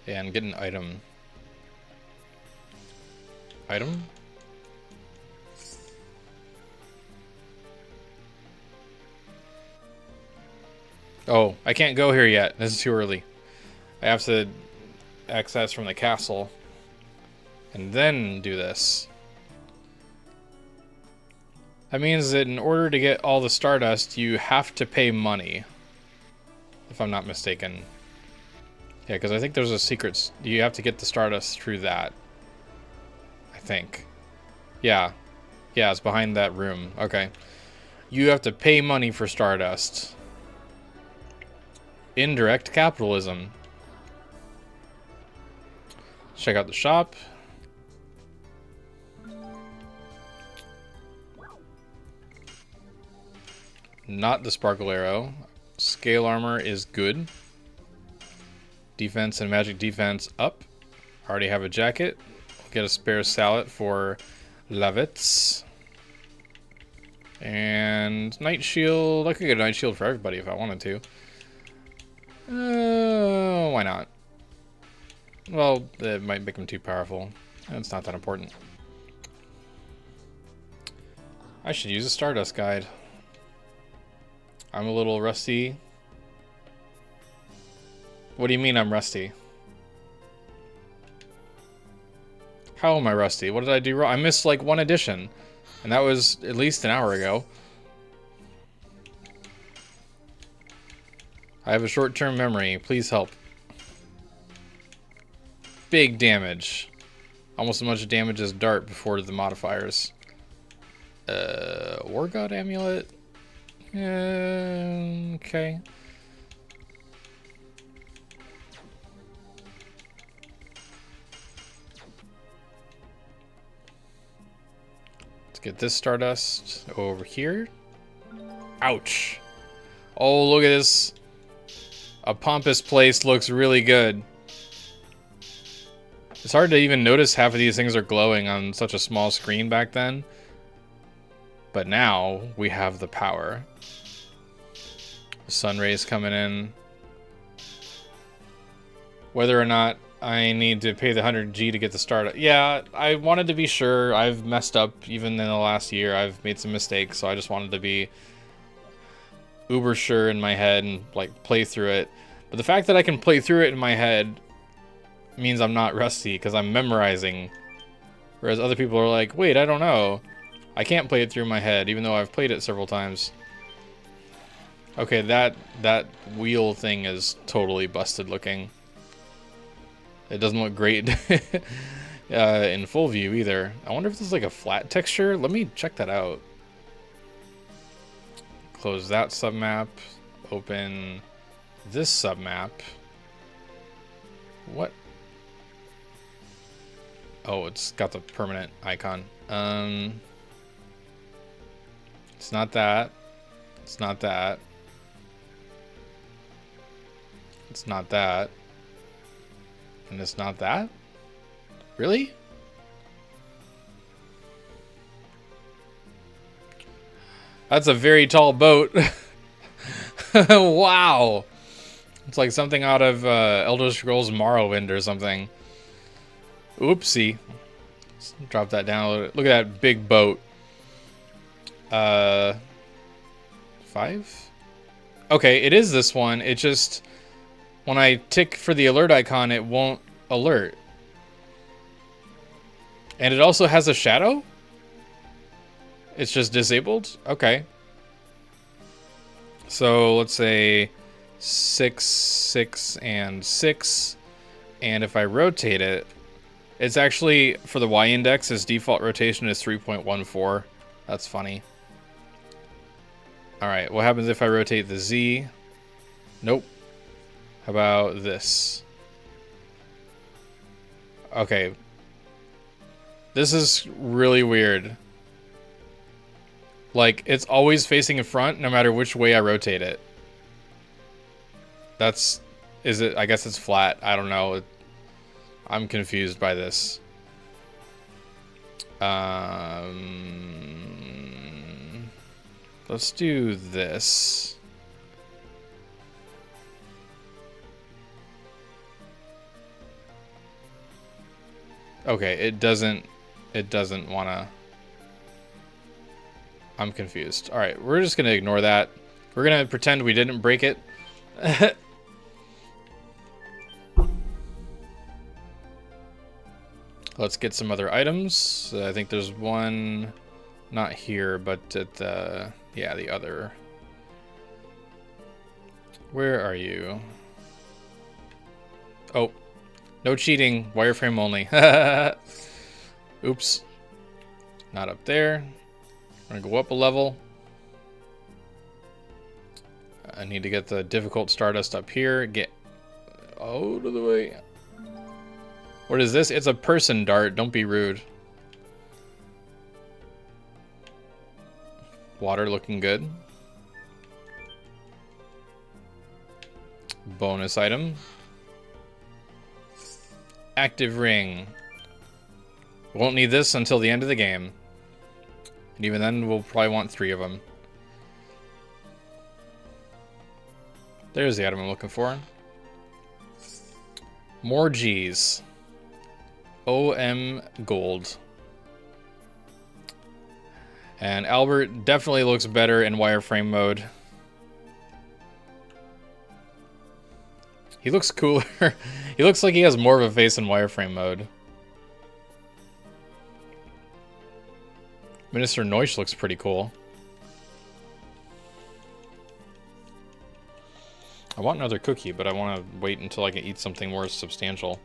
And get an item. Item? Oh, I can't go here yet. This is too early. I have to access from the castle. And then do this. That means that in order to get all the Stardust, you have to pay money. If I'm not mistaken. Yeah, because I think there's a secret... You have to get the Stardust through that. I think. Yeah. Yeah, it's behind that room. Okay. You have to pay money for Stardust. Indirect capitalism. Check out the shop. Not the Sparkle Arrow. Scale armor is good. Defense and magic defense up. Already have a jacket. Get a spare sallet for Levitz. And Night Shield. I could get a Night Shield for everybody if I wanted to. Why not? Well, it might make them too powerful. It's not that important. I should use a Stardust guide. I'm a little rusty. What do you mean I'm rusty? How am I rusty? What did I do wrong? I missed like one edition. And that was at least an hour ago. I have a short-term memory. Please help. Big damage. Almost as much damage as Dart before the modifiers. War God Amulet? Okay. Let's get this Stardust over here. Ouch. Oh, look at this. A pompous place looks really good. It's hard to even notice half of these things are glowing on such a small screen back then. But now we have the power. The sun rays coming in. Whether or not I need to pay the 100G to get the start. Yeah, I wanted to be sure. I've messed up even in the last year. I've made some mistakes, so I just wanted to be uber sure in my head and like play through it. But the fact that I can play through it in my head means I'm not rusty because I'm memorizing. Whereas other people are like, wait, I don't know. I can't play it through my head even though I've played it several times. Okay, that wheel thing is totally busted looking. It doesn't look great in full view either. I wonder if this is like a flat texture. Let me check that out. Close that submap. Open this submap. What? Oh, it's got the permanent icon. It's not that. It's not that. It's not that. And it's not that? Really? That's a very tall boat. Wow. It's like something out of Elder Scrolls Morrowind or something. Oopsie. Let's drop that down a little bit. Look at that big boat. 5? Okay, it is this one. It just, when I tick for the alert icon, it won't alert. And it also has a shadow? It's just disabled? Okay. So let's say 6, 6, and 6. And if I rotate it, it's actually, for the Y index, its default rotation is 3.14. That's funny. Alright, what happens if I rotate the Z? Nope. How about this? Okay. This is really weird. Like, it's always facing in front no matter which way I rotate it. That's... Is it... I guess it's flat. I don't know. I'm confused by this. Let's do this. Okay, it doesn't want to... I'm confused. All right, we're just going to ignore that. We're going to pretend we didn't break it. Let's get some other items. I think there's one, not here, but at the, yeah, the other. Where are you? Oh, no cheating. Wireframe only. Oops. Not up there. I'm gonna go up a level. I need to get the difficult Stardust up here. Get out of the way. What is this? It's a person dart. Don't be rude. Water looking good. Bonus item. Active ring. Won't need this until the end of the game. And even then, we'll probably want 3 of them. There's the item I'm looking for. More G's. OM Gold. And Albert definitely looks better in wireframe mode. He looks cooler. He looks like he has more of a face in wireframe mode. Minister Noish looks pretty cool. I want another cookie, but I want to wait until I can eat something more substantial.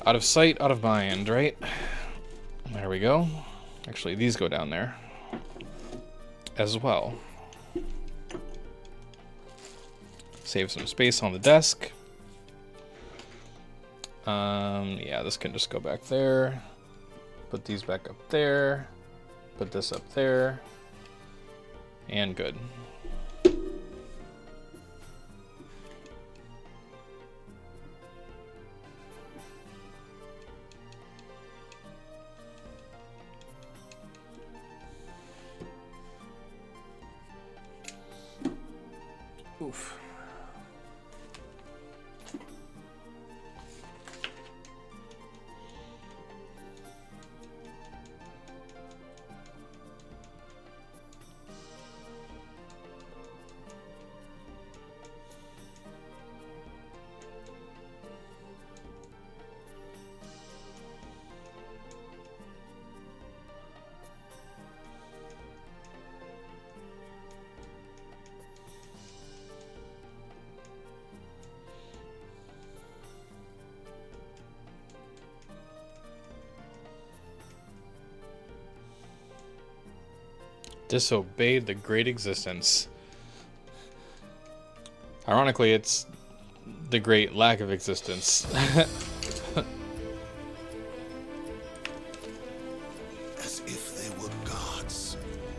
Out of sight, out of mind, right? There we go. Actually, these go down there as well. Save some space on the desk. Yeah, this can just go back there. Put these back up there. Put this up there. And good. Oof. Disobeyed the great existence. Ironically, it's the great lack of existence. As if they were gods,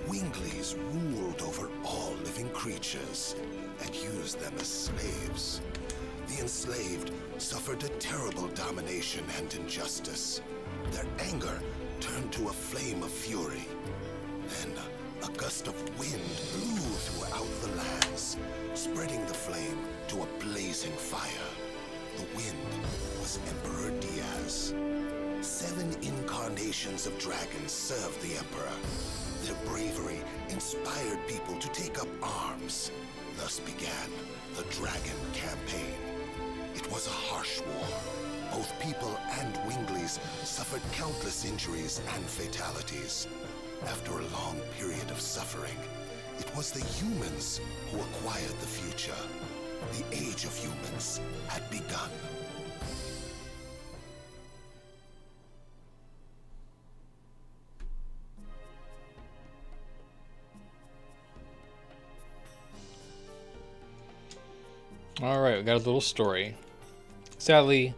Winglies ruled over all living creatures and used them as slaves. The enslaved suffered a terrible domination and injustice. Their anger turned to a flame of fury. Then a gust of wind blew throughout the lands, spreading the flame to a blazing fire. The wind was Emperor Diaz. 7 incarnations of dragons served the Emperor. Their bravery inspired people to take up arms. Thus began the Dragon Campaign. It was a harsh war. Both people and Winglies suffered countless injuries and fatalities. After a long period of suffering, it was the humans who acquired the future. The age of humans had begun. Alright, we got a little story. Sadly,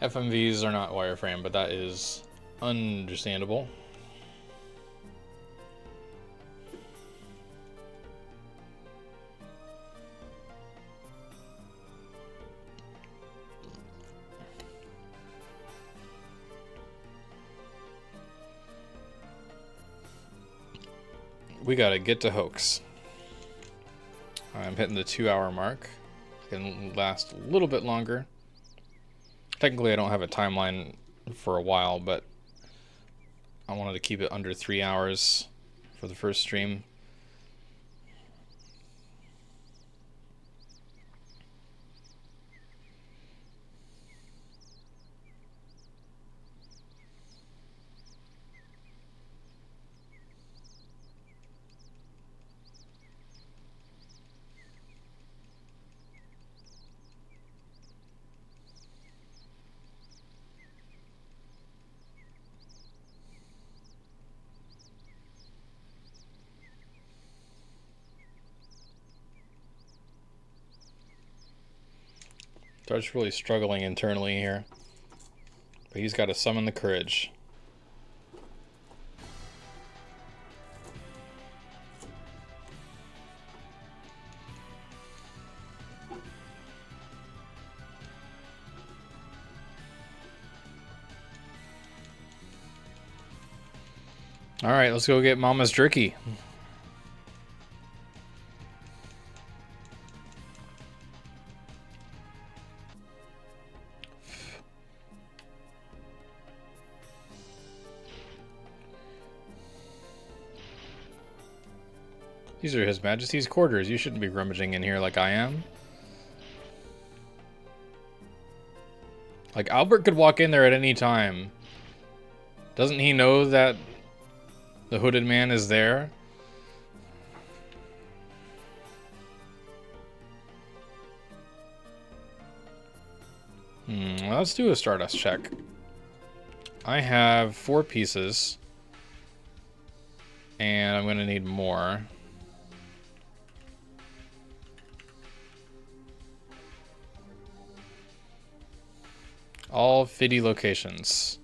FMVs are not wireframe, but that is understandable. We gotta get to Hoax. I'm hitting the 2-hour mark. It can last a little bit longer. Technically, I don't have a timeline for a while, but I wanted to keep it under 3 hours for the first stream. Starts really struggling internally here. But he's got to summon the courage. Alright, let's go get Mama's jerky. These are His Majesty's quarters. You shouldn't be rummaging in here like I am. Like, Albert could walk in there at any time. Doesn't he know that the hooded man is there? Let's do a Stardust check. I have 4 pieces. And I'm going to need more. All fiddy locations.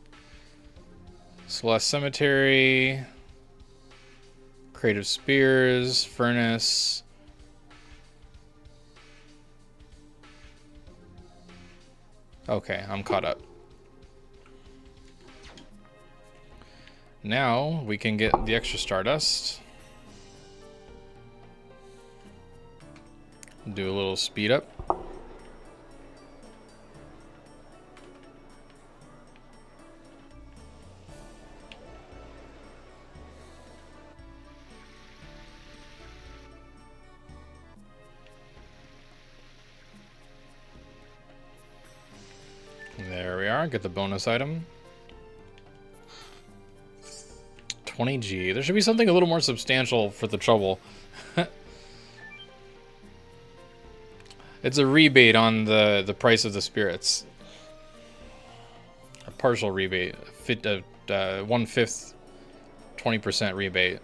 Celeste Cemetery, Creative Spears, Furnace. Okay, I'm caught up. Now we can get the extra Stardust. Do a little speed up. There we are, get the bonus item. 20G. There should be something a little more substantial for the trouble. It's a rebate on the price of the spirits. A partial rebate. 1/5, 20% rebate.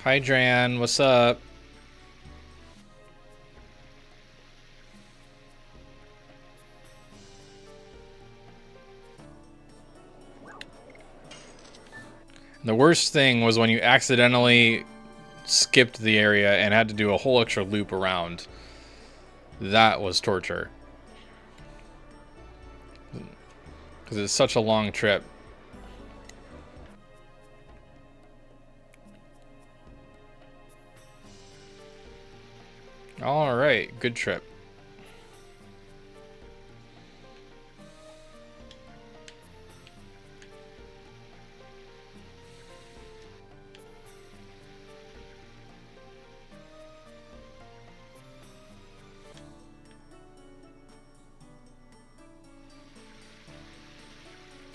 Hi, Dran. What's up? The worst thing was when you accidentally skipped the area and had to do a whole extra loop around. That was torture. Because it's such a long trip. Alright, good trip.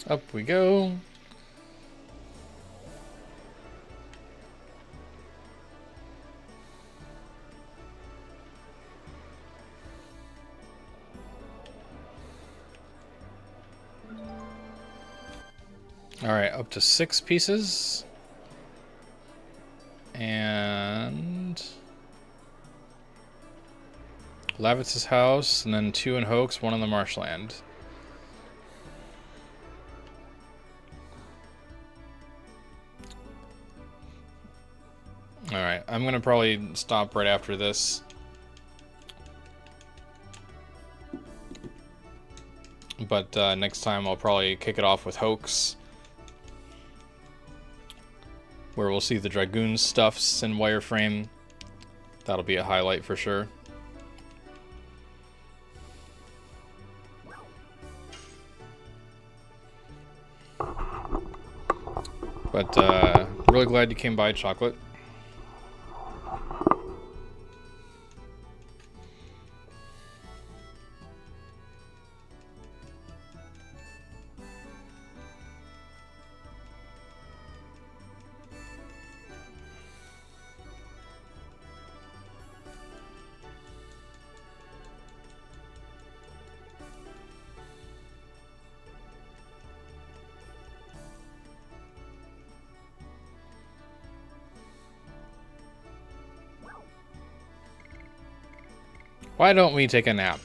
Up we go. Alright, up to 6 pieces. And Lavitz's house, and then 2 in Hoax, 1 in the marshland. Alright, I'm gonna probably stop right after this. But next time I'll probably kick it off with Hoax, where we'll see the Dragoon stuffs in Wireframe. That'll be a highlight for sure. But really glad you came by, Chocolate. Why don't we take a nap?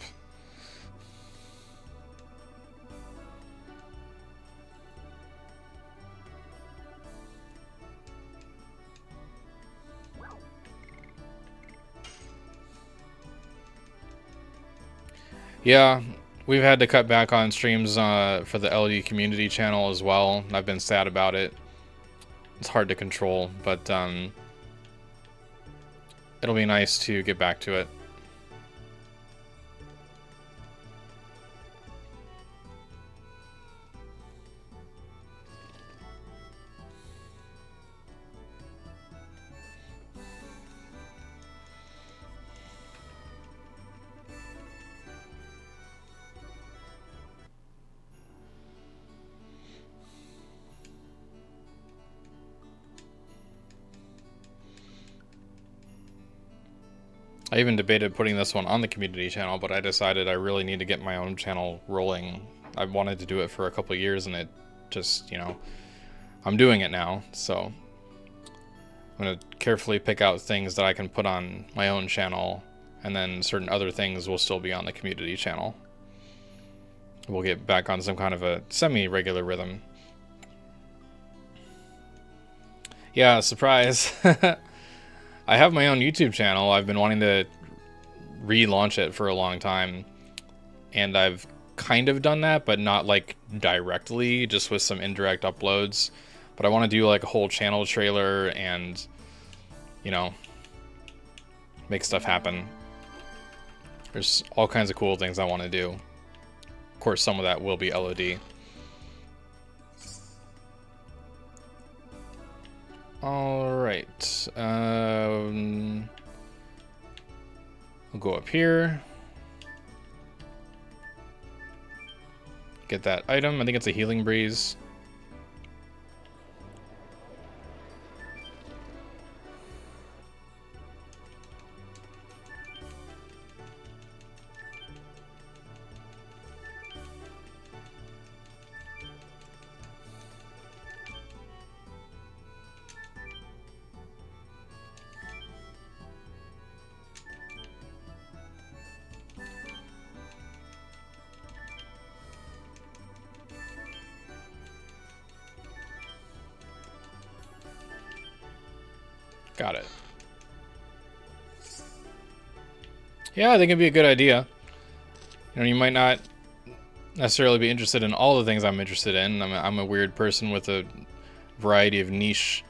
Yeah, we've had to cut back on streams for the LD community channel as well. I've been sad about it. It's hard to control, but it'll be nice to get back to it. I even debated putting this one on the community channel, but I decided I really need to get my own channel rolling. I wanted to do it for a couple of years, and it just, you know, I'm doing it now. So I'm going to carefully pick out things that I can put on my own channel, and then certain other things will still be on the community channel. We'll get back on some kind of a semi-regular rhythm. Yeah, surprise. I have my own YouTube channel. I've been wanting to relaunch it for a long time, and I've kind of done that, but not like directly, just with some indirect uploads. But I want to do like a whole channel trailer and, you know, make stuff happen. There's all kinds of cool things I want to do. Of course, some of that will be LOD. Alright, we'll go up here. Get that item. I think it's a healing breeze. Got it. Yeah, I think it'd be a good idea. You know, you might not necessarily be interested in all the things I'm interested in. I'm a weird person with a variety of niche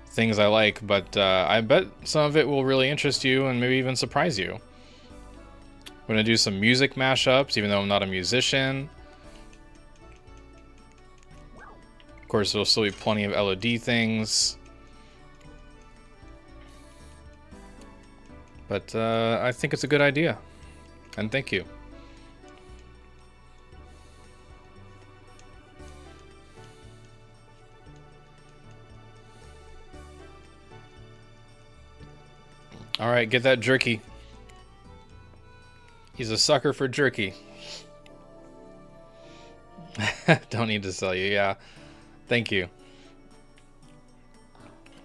things I like, but I bet some of it will really interest you and maybe even surprise you. I'm going to do some music mashups, even though I'm not a musician. Of course, there'll still be plenty of LOD things. But I think it's a good idea. And thank you. Alright, get that jerky. He's a sucker for jerky. Don't need to sell you, yeah. Thank you.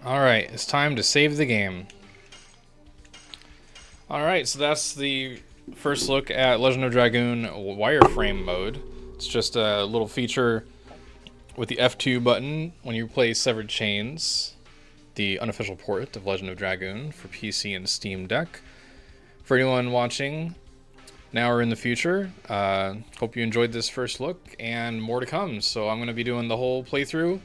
Alright, it's time to save the game. Alright, so that's the first look at Legend of Dragoon wireframe mode. It's just a little feature with the F2 button when you play Severed Chains, the unofficial port of Legend of Dragoon for PC and SteamDeck. For anyone watching now or in the future, hope you enjoyed this first look, and more to come. So I'm going to be doing the whole playthrough.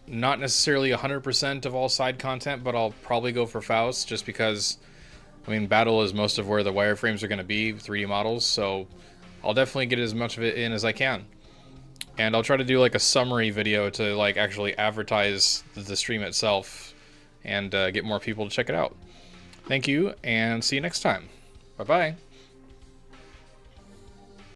Not necessarily 100% of all side content, but I'll probably go for Faust, just because, I mean, battle is most of where the wireframes are going to be, 3D models, so I'll definitely get as much of it in as I can. And I'll try to do like a summary video to like actually advertise the stream itself and get more people to check it out. Thank you, and see you next time. Bye-bye.